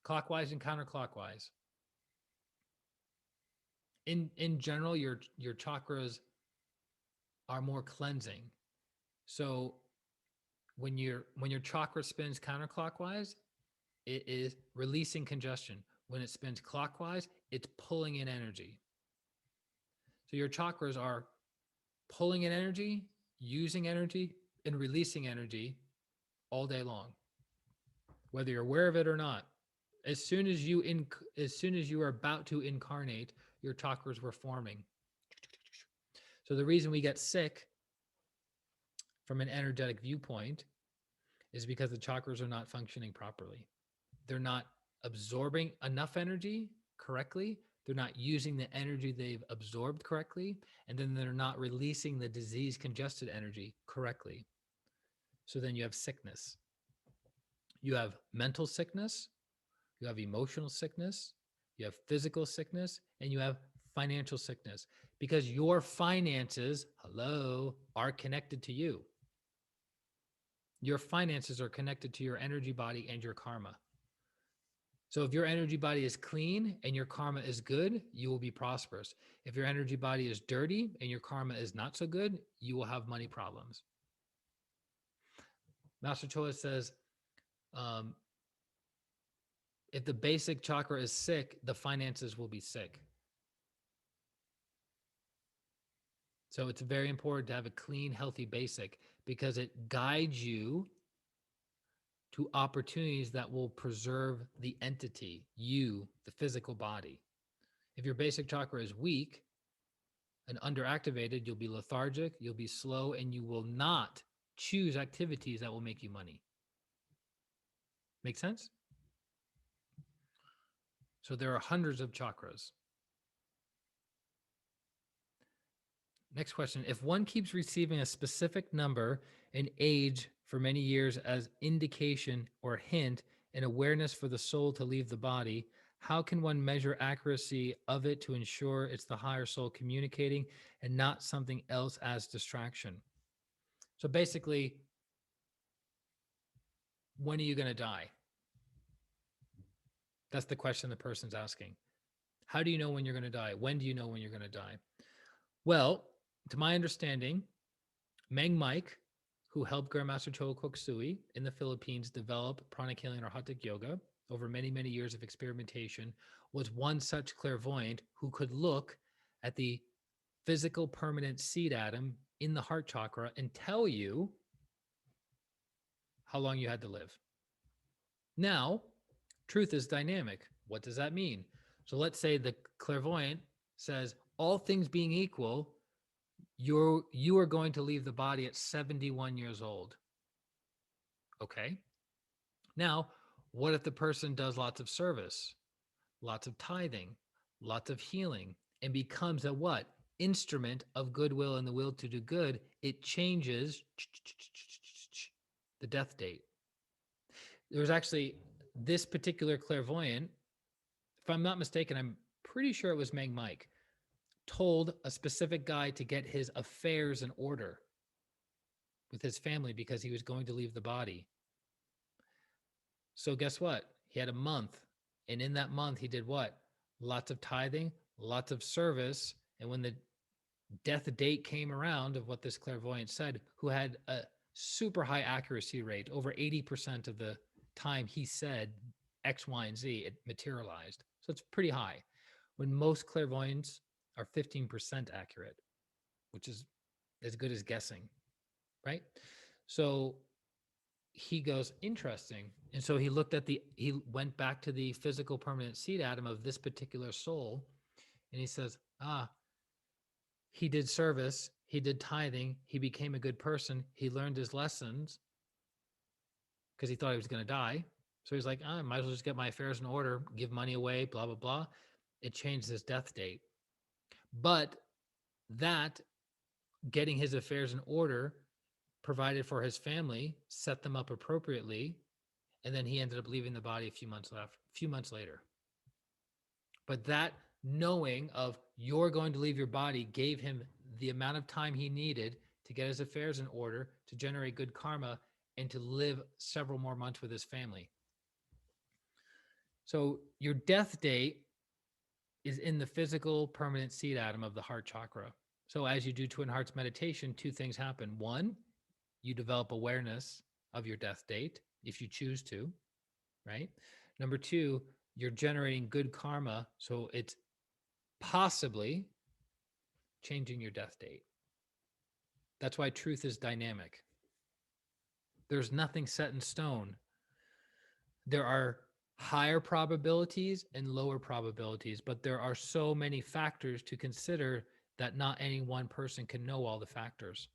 clockwise and counterclockwise. In general, your chakras are more cleansing. So when your chakra spins counterclockwise, it is releasing congestion. When it spins clockwise, it's pulling in energy. So your chakras are pulling in energy, using energy, and releasing energy all day long, whether you're aware of it or not. As soon as you are about to incarnate, your chakras were forming. So the reason we get sick from an energetic viewpoint is because the chakras are not functioning properly. They're not absorbing enough energy correctly. They're not using the energy they've absorbed correctly. And then they're not releasing the disease congested energy correctly. So then you have sickness. You have mental sickness, you have emotional sickness, you have physical sickness, and you have financial sickness because your finances, hello, are connected to you. Your finances are connected to your energy body and your karma. So if your energy body is clean and your karma is good, you will be prosperous. If your energy body is dirty and your karma is not so good, you will have money problems. Master Chola says, if the basic chakra is sick, the finances will be sick. So it's very important to have a clean, healthy basic because it guides you to opportunities that will preserve the entity, you, the physical body. If your basic chakra is weak and underactivated, you'll be lethargic, you'll be slow, and you will not choose activities that will make you money. Make sense? So there are hundreds of chakras. Next question. If one keeps receiving a specific number and age for many years as indication or hint and awareness for the soul to leave the body, how can one measure accuracy of it to ensure it's the higher soul communicating and not something else as distraction? So basically, when are you going to die? That's the question the person's asking. How do you know when you're going to die? When do you know when you're going to die? Well, to my understanding, Meng Mike, who helped Grandmaster Choa Kok Sui in the Philippines develop pranic healing or Arhatic yoga over many, many years of experimentation, was one such clairvoyant who could look at the physical permanent seed atom in the heart chakra and tell you how long you had to live. Now, truth is dynamic. What does that mean? So let's say the clairvoyant says, all things being equal, you are going to leave the body at 71 years old. Okay. Now, what if the person does lots of service, lots of tithing, lots of healing, and becomes a what? Instrument of goodwill and the will to do good? It changes the death date. There was actually this particular clairvoyant, if I'm not mistaken, I'm pretty sure it was Meg Mike, told a specific guy to get his affairs in order with his family because he was going to leave the body. So guess what? He had a month. And in that month, he did what? Lots of tithing, lots of service. And when the death date came around of what this clairvoyant said, who had a super high accuracy rate, over 80% of the time he said X, Y, and Z, it materialized. So it's pretty high. When most clairvoyants are 15% accurate, which is as good as guessing, right? So he goes, interesting. And so he went back to the physical permanent seed atom of this particular soul. And he says, he did service, he did tithing, he became a good person, he learned his lessons because he thought he was going to die. So he's like, I might as well just get my affairs in order, give money away, blah, blah, blah. It changed his death date. But that getting his affairs in order provided for his family, set them up appropriately, and then he ended up leaving the body a few months later. But that knowing of you're going to leave your body gave him the amount of time he needed to get his affairs in order, to generate good karma, and to live several more months with his family. So your death date is in the physical permanent seed atom of the heart chakra. So as you do Twin Hearts meditation, two things happen. One, you develop awareness of your death date if you choose to, right? Number two, you're generating good karma. So it's possibly changing your death date. That's why truth is dynamic. There's nothing set in stone. There are higher probabilities and lower probabilities, but there are so many factors to consider that not any one person can know all the factors.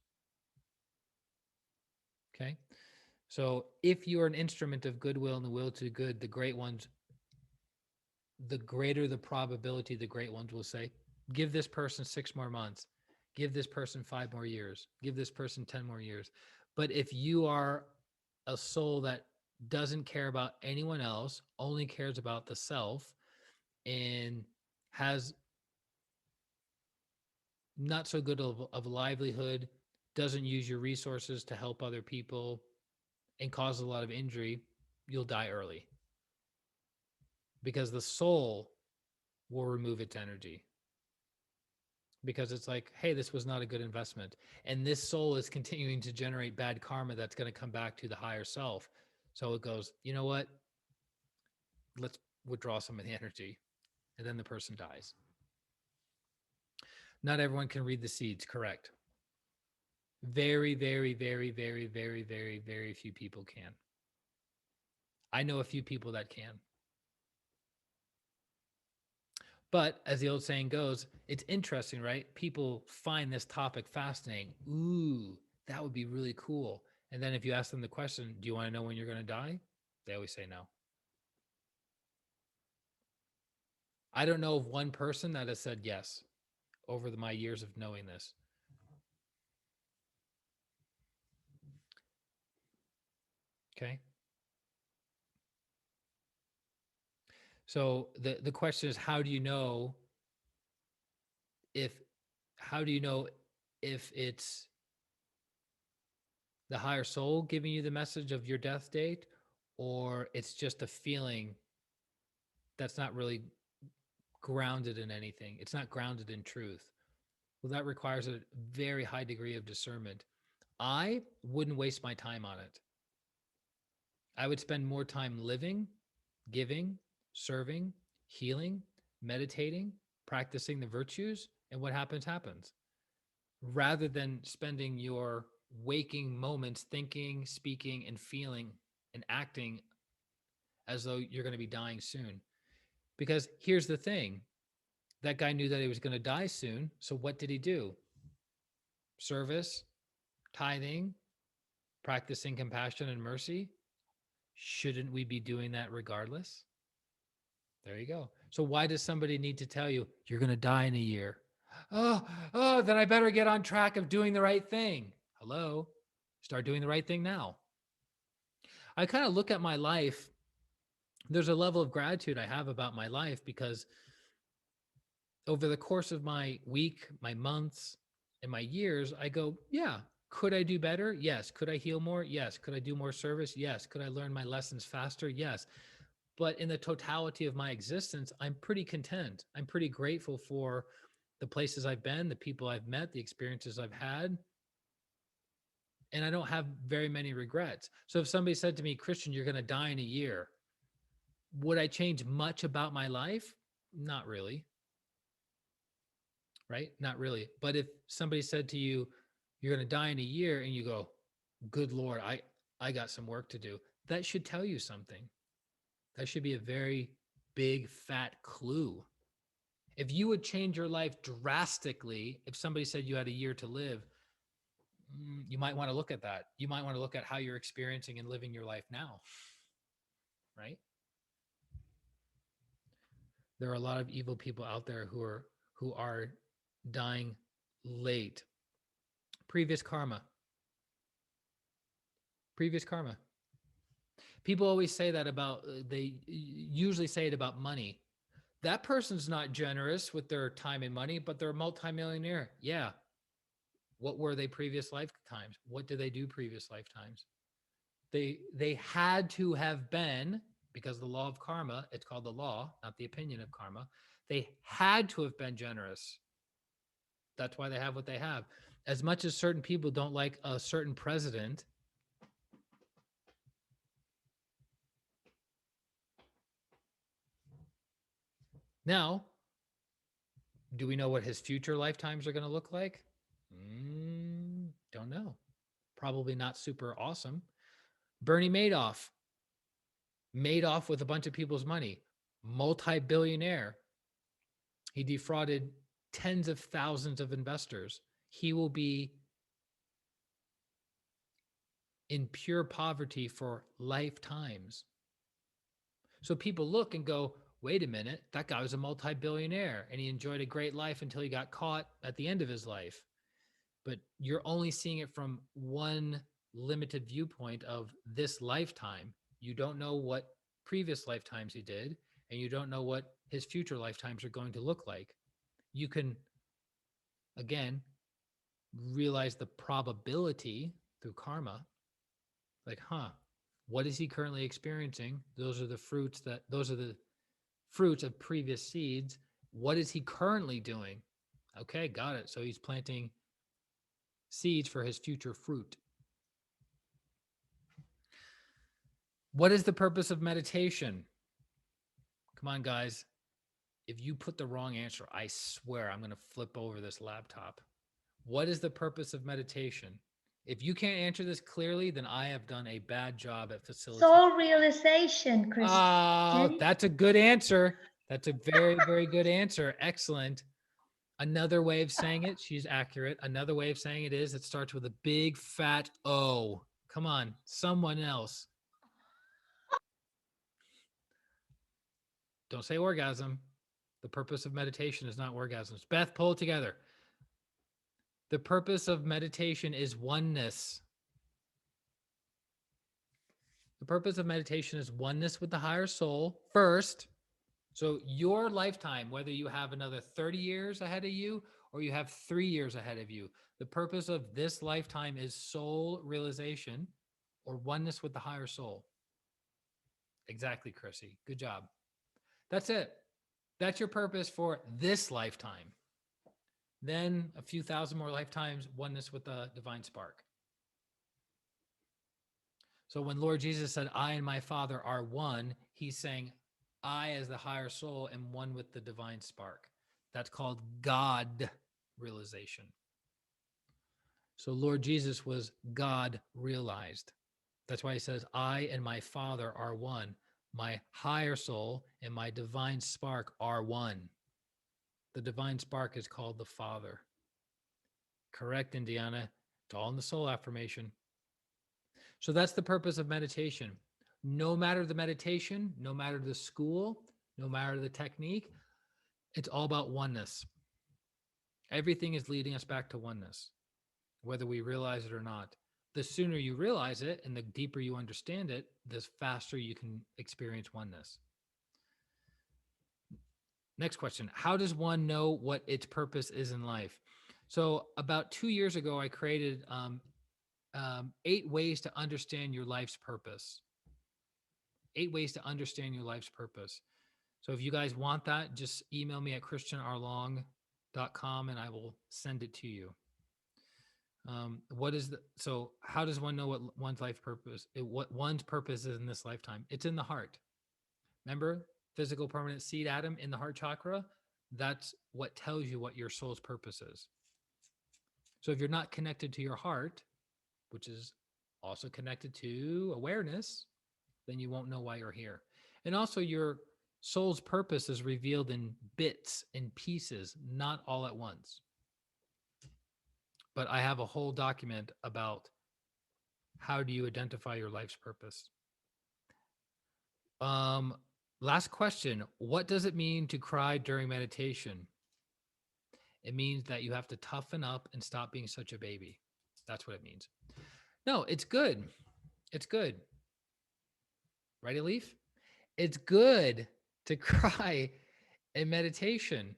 Okay? So if you're an instrument of goodwill and the will to do good, the great ones, the greater the probability, the great ones will say, give this person 6 more months, give this person 5 more years, give this person 10 more years. But if you are a soul that doesn't care about anyone else, only cares about the self, and has not so good of a livelihood, doesn't use your resources to help other people, and causes a lot of injury, you'll die early. Because the soul will remove its energy. Because it's like, hey, this was not a good investment. And this soul is continuing to generate bad karma that's going to come back to the higher self. So it goes, you know what? Let's withdraw some of the energy. And then the person dies. Not everyone can read the seeds, correct? Very, very, very, very, very, very, very few people can. I know a few people that can. But as the old saying goes, it's interesting, right? People find this topic fascinating. Ooh, that would be really cool. And then if you ask them the question, do you want to know when you're going to die? They always say no. I don't know of one person that has said yes over my years of knowing this. Okay. So the question is, how do you know if it's the higher soul giving you the message of your death date, or it's just a feeling that's not really grounded in anything? It's not grounded in truth. Well, that requires a very high degree of discernment. I wouldn't waste my time on it. I would spend more time living, giving, serving, healing, meditating, practicing the virtues, and what happens, happens, rather than spending your waking moments thinking, speaking, and feeling and acting as though you're going to be dying soon. Because here's the thing, that guy knew that he was going to die soon. So what did he do? Service, tithing, practicing compassion and mercy. Shouldn't we be doing that regardless? There you go. So why does somebody need to tell you you're going to die in a year? Oh, then I better get on track of doing the right thing. Hello? Start doing the right thing now. I kind of look at my life. There's a level of gratitude I have about my life because over the course of my week, my months, and my years, I go, yeah, could I do better? Yes. Could I heal more? Yes. Could I do more service? Yes. Could I learn my lessons faster? Yes. But in the totality of my existence, I'm pretty content. I'm pretty grateful for the places I've been, the people I've met, the experiences I've had. And I don't have very many regrets. So if somebody said to me, Christian, you're going to die in a year, would I change much about my life? Not really. Right? Not really. But if somebody said to you, you're going to die in a year, and you go, good Lord, I got some work to do, that should tell you something. That should be a very big, fat clue. If you would change your life drastically, if somebody said you had a year to live, you might want to look at that. You might want to look at how you're experiencing and living your life now, right? There are a lot of evil people out there who are dying late. Previous karma. Previous karma. People always say that about, they usually say it about money. That person's not generous with their time and money, but they're a multimillionaire. Yeah. What were they previous lifetimes? What did they do previous lifetimes? They had to have been, because the law of karma, it's called the law, not the opinion of karma. They had to have been generous. That's why they have what they have. As much as certain people don't like a certain president, now Do we know what his future lifetimes are going to look like? Don't know. Probably not super awesome. Bernie Madoff made off with a bunch of people's money, multi-billionaire. He defrauded tens of thousands of investors. He will be in pure poverty for lifetimes. So people look and go, wait a minute, that guy was a multi-billionaire and he enjoyed a great life until he got caught at the end of his life. But you're only seeing it from one limited viewpoint of this lifetime. You don't know what previous lifetimes he did, and you don't know what his future lifetimes are going to look like. You can, again, realize the probability through karma, like, what is he currently experiencing? Those are the fruits of previous seeds. What is he currently doing? Okay, got it. So he's planting seeds for his future fruit. What is the purpose of meditation? Come on, guys. If you put the wrong answer, I swear I'm going to flip over this laptop. What is the purpose of meditation? If you can't answer this clearly, then I have done a bad job at facilitating. Soul realization, Oh, Christian. that's a good answer. That's a very, very good answer. Excellent. Another way of saying it, she's accurate. Another way of saying it is it starts with a big fat O. Come on, someone else. Don't say orgasm. The purpose of meditation is not orgasms. Beth, pull it together. The purpose of meditation is oneness. The purpose of meditation is oneness with the higher soul first. So your lifetime, whether you have another 30 years ahead of you or you have 3 years ahead of you, the purpose of this lifetime is soul realization or oneness with the higher soul. Exactly, Chrissy. Good job. That's it. That's your purpose for this lifetime. Then a few thousand more lifetimes, oneness with the divine spark. So when Lord Jesus said, I and my Father are one, he's saying, I as the higher soul am one with the divine spark. That's called God realization. So Lord Jesus was God realized. That's why he says, I and my Father are one. My higher soul and my divine spark are one. The divine spark is called the Father. Correct, Indiana. It's all in the soul affirmation. So that's the purpose of meditation. No matter the meditation, no matter the school, no matter the technique, it's all about oneness. Everything is leading us back to oneness, whether we realize it or not. The sooner you realize it and the deeper you understand it, the faster you can experience oneness. Next question. How does one know what its purpose is in life? So about 2 years ago, I created 8 ways to understand your life's purpose. 8 ways to understand your life's purpose. So if you guys want that, just email me at christianarlong.com and I will send it to you. So how does one know what one's life purpose, what one's purpose is in this lifetime? It's in the heart. Remember, physical permanent seed atom in the heart chakra? That's what tells you what your soul's purpose is. So if you're not connected to your heart, which is also connected to awareness, then you won't know why you're here. And also your soul's purpose is revealed in bits and pieces, not all at once. But I have a whole document about how do you identify your life's purpose. Last question. What does it mean to cry during meditation? It means that you have to toughen up and stop being such a baby. That's what it means. No, it's good. It's good. Right, Leaf? It's good to cry in meditation.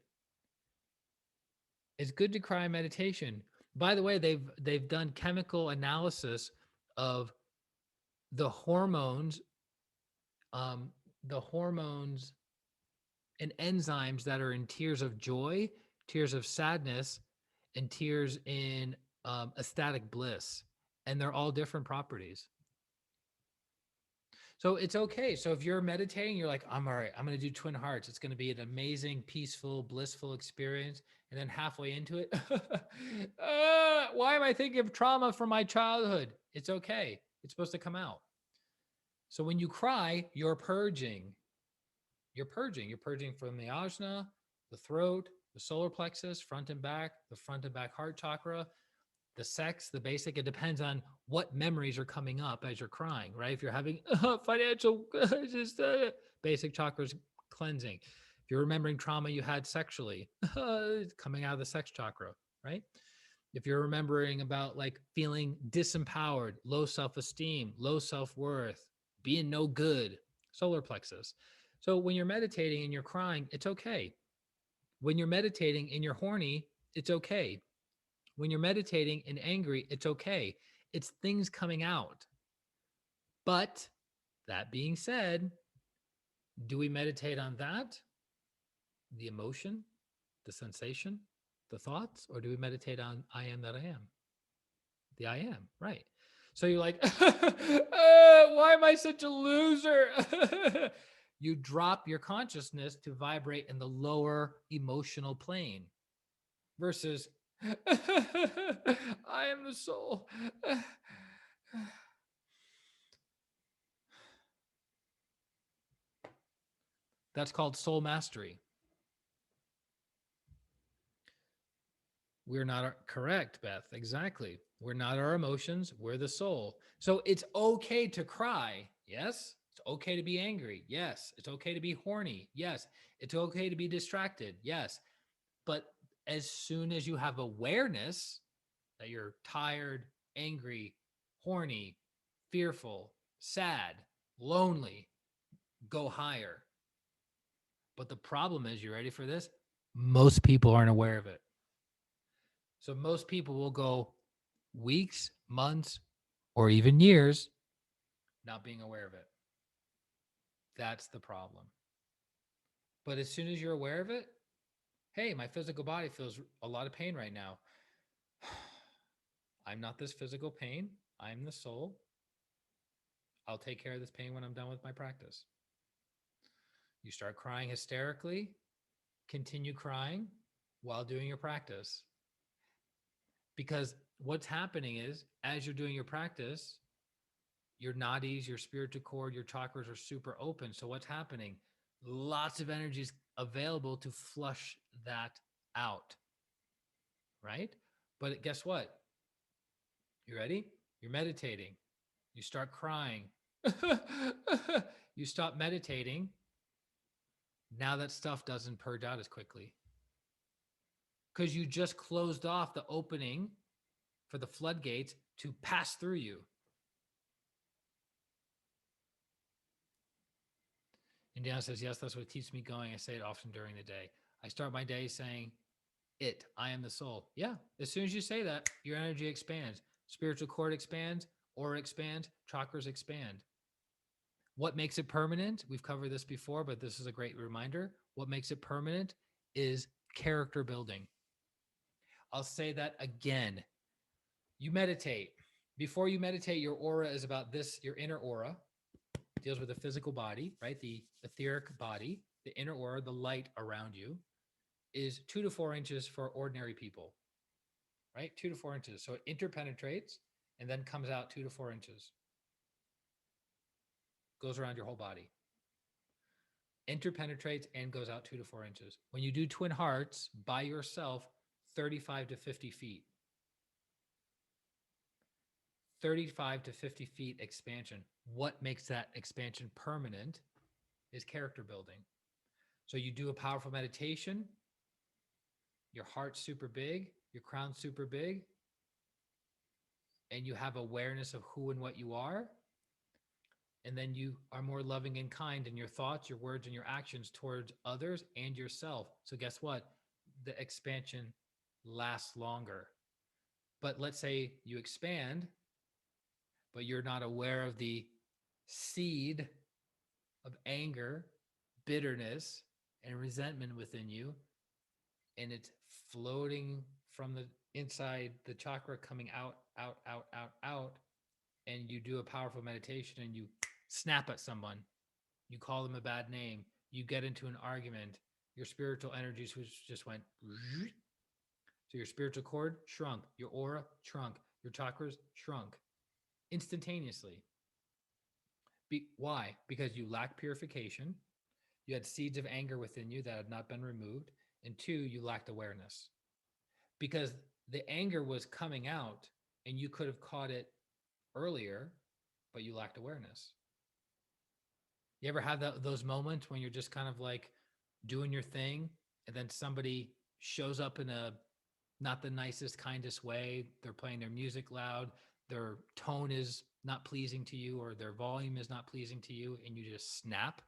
It's good to cry in meditation. By the way, they've done chemical analysis of the hormones, the hormones and enzymes that are in tears of joy, tears of sadness, and tears in ecstatic bliss, and they're all different properties. So it's okay. So if you're meditating, you're like, I'm all right. I'm going to do Twin Hearts. It's going to be an amazing, peaceful, blissful experience. And then halfway into it, why am I thinking of trauma from my childhood? It's okay. It's supposed to come out. So when you cry, you're purging. You're purging. You're purging from the ajna, the throat, the solar plexus, front and back, the front and back heart chakra, the sex, the basic. It depends on what memories are coming up as you're crying, right? If you're having financial, just basic chakras cleansing. If you're remembering trauma you had sexually, coming out of the sex chakra, right? If you're remembering about like feeling disempowered, low self-esteem, low self-worth, being no good, solar plexus. So when you're meditating and you're crying, it's okay. When you're meditating and you're horny, it's okay. When you're meditating and angry, it's okay. It's things coming out. But that being said, do we meditate on that? The emotion, the sensation, the thoughts, or do we meditate on I am that I am? The I am, right? So you're like, why am I such a loser? You drop your consciousness to vibrate in the lower emotional plane versus I am the soul. That's called soul mastery. We're not correct, Beth. Exactly. We're not our emotions. We're the soul. So it's okay to cry. Yes. It's okay to be angry. Yes. It's okay to be horny. Yes. It's okay to be distracted. Yes. But as soon as you have awareness that you're tired, angry, horny, fearful, sad, lonely, go higher. But the problem is, you ready for this? Most people aren't aware of it. So most people will go weeks, months, or even years not being aware of it. That's the problem. But as soon as you're aware of it, hey, my physical body feels a lot of pain right now. I'm not this physical pain. I'm the soul. I'll take care of this pain when I'm done with my practice. You start crying hysterically, continue crying while doing your practice. Because what's happening is, as you're doing your practice, your nadis, your spiritual cord, your chakras are super open. So what's happening? Lots of energy is available to flush that out, right? But guess what? You ready? You're meditating. You start crying. You stop meditating. Now that stuff doesn't purge out as quickly because you just closed off the opening for the floodgates to pass through you. Indiana says, yes, that's what keeps me going. I say it often during the day. I start my day saying, I am the soul. Yeah. As soon as you say that, your energy expands. Spiritual cord expands, aura expands, chakras expand. What makes it permanent? We've covered this before, but this is a great reminder. What makes it permanent is character building. I'll say that again. You meditate. Before you meditate, your aura is about this. Your inner aura deals with the physical body, right? The etheric body, the inner aura, the light around you is 2 to 4 inches for ordinary people, right? 2 to 4 inches. So it interpenetrates and then comes out 2 to 4 inches, goes around your whole body. Interpenetrates and goes out 2 to 4 inches. When you do Twin Hearts by yourself, 35 to 50 feet. 35 to 50 feet expansion. What makes that expansion permanent is character building. So you do a powerful meditation, your heart's super big, your crown's super big, and you have awareness of who and what you are. And then you are more loving and kind in your thoughts, your words, and your actions towards others and yourself. So guess what? The expansion lasts longer. But let's say you expand, but you're not aware of the seed of anger, bitterness, and resentment within you. And it's floating from the inside the chakra, coming out, out, out, out, out. And you do a powerful meditation and you snap at someone, you call them a bad name, you get into an argument, your spiritual energies just went. So your spiritual cord shrunk, your aura shrunk, your chakras shrunk instantaneously. Why? Because you lack purification, you had seeds of anger within you that had not been removed, and two, you lacked awareness. Because the anger was coming out and you could have caught it earlier, but you lacked awareness. You ever have those moments when you're just kind of like doing your thing and then somebody shows up in a not the nicest, kindest way? They're playing their music loud, their tone is not pleasing to you, or their volume is not pleasing to you, and you just snap.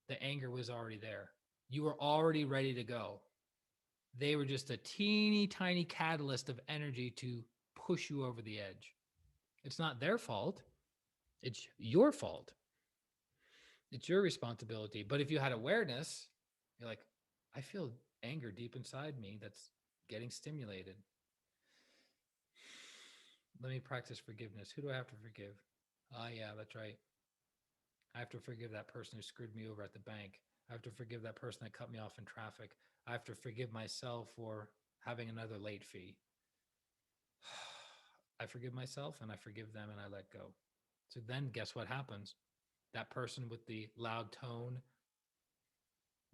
The anger was already there. You were already ready to go. They were just a teeny tiny catalyst of energy to push you over the edge. It's not their fault. It's your fault. It's your responsibility. But if you had awareness, you're like, I feel anger deep inside me that's getting stimulated. Let me practice forgiveness. Who do I have to forgive? Ah, yeah, that's right. I have to forgive that person who screwed me over at the bank. I have to forgive that person that cut me off in traffic. I have to forgive myself for having another late fee. I forgive myself and I forgive them and I let go. So then guess what happens? That person with the loud tone,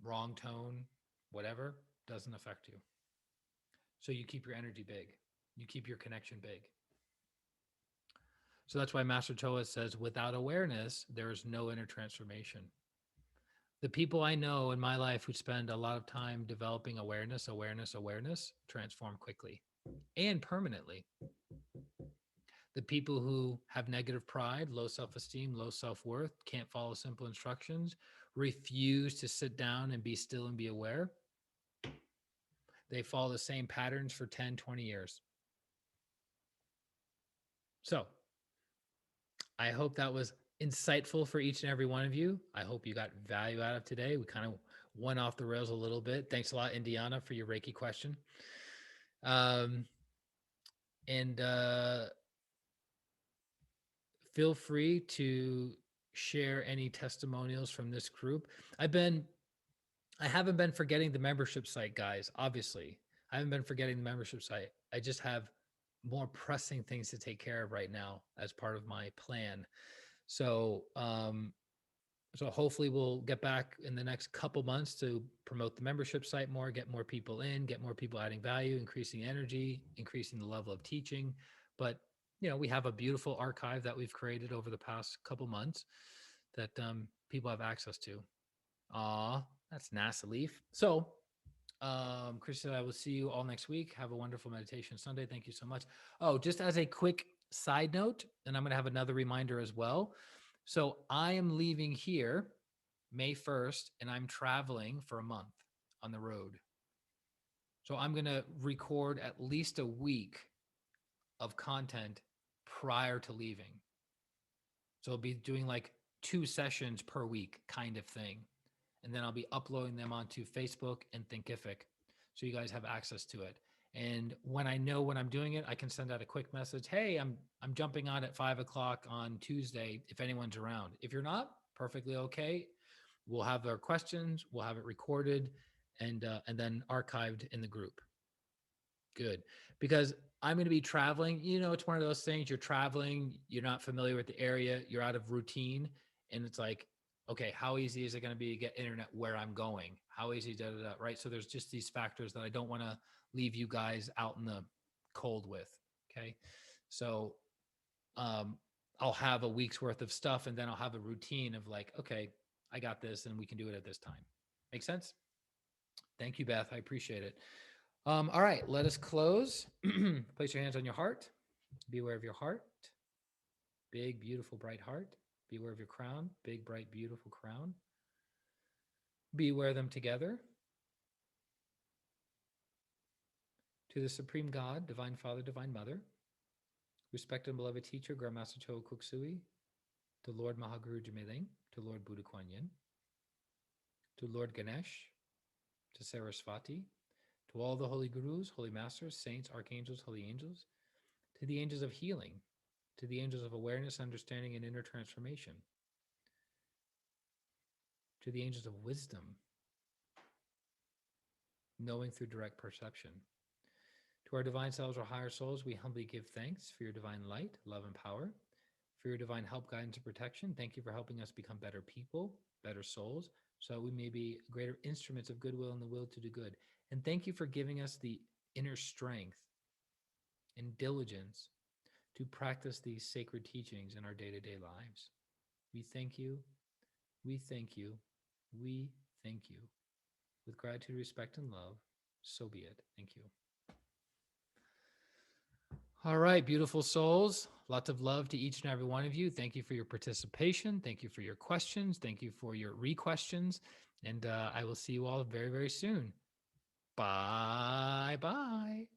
wrong tone, whatever, doesn't affect you. So you keep your energy big. You keep your connection big. So that's why Master Toa says, without awareness, there is no inner transformation. The people I know in my life who spend a lot of time developing awareness, transform quickly and permanently. The people who have negative pride, low self-esteem, low self-worth, can't follow simple instructions, refuse to sit down and be still and be aware, they follow the same patterns for 10, 20 years. So I hope that was insightful for each and every one of you. I hope you got value out of today. We kind of went off the rails a little bit. Thanks a lot, Indiana, for your Reiki question. And feel free to share any testimonials from this group. I haven't been forgetting the membership site, guys. Obviously, I haven't been forgetting the membership site. I just have more pressing things to take care of right now as part of my plan. So, so hopefully we'll get back in the next couple months to promote the membership site more, get more people in, get more people adding value, increasing energy, increasing the level of teaching. But we have a beautiful archive that we've created over the past couple months that people have access to. That's NASA Leaf. So, Chris said, I will see you all next week. Have a wonderful meditation Sunday. Thank you so much. Oh, just as a quick side note, and I'm going to have another reminder as well. So I am leaving here May 1st, and I'm traveling for a month on the road. So I'm going to record at least a week of content prior to leaving. So I'll be doing like 2 sessions per week kind of thing. And then I'll be uploading them onto Facebook and Thinkific so you guys have access to it. And when I know when I'm doing it, I can send out a quick message. Hey, I'm jumping on at 5:00 on Tuesday if anyone's around. If you're not, perfectly okay. We'll have our questions, we'll have it recorded and then archived in the group. Good. Because I'm going to be traveling. It's one of those things. You're traveling, you're not familiar with the area, you're out of routine. And it's like, okay, how easy is it going to be to get internet where I'm going? How easy, right? So there's just these factors that I don't want to leave you guys out in the cold with. Okay. So I'll have a week's worth of stuff and then I'll have a routine of like, okay, I got this and we can do it at this time. Make sense? Thank you, Beth. I appreciate it. All right, let us close. Place your hands on your heart. Be aware of your heart. Big, beautiful, bright heart. Be aware of your crown. Big, bright, beautiful crown. Be aware of them together. To the Supreme God, Divine Father, Divine Mother, respected and beloved teacher, Grandmaster Choa Kuk Sui, to Lord Mahaguru Jimeling, to Lord Buddha Kuan Yin, to Lord Ganesh, to Sarasvati, to all the holy gurus, holy masters, saints, archangels, holy angels, to the angels of healing, to the angels of awareness, understanding, and inner transformation, to the angels of wisdom, knowing through direct perception. To our divine selves or higher souls, we humbly give thanks for your divine light, love, and power, for your divine help, guidance, and protection. Thank you for helping us become better people, better souls, so that we may be greater instruments of goodwill and the will to do good. And thank you for giving us the inner strength and diligence to practice these sacred teachings in our day-to-day lives. We thank you. We thank you. We thank you. With gratitude, respect, and love, so be it. Thank you. All right, beautiful souls. Lots of love to each and every one of you. Thank you for your participation. Thank you for your questions. Thank you for your re-questions. And I will see you all very, very soon. Bye-bye.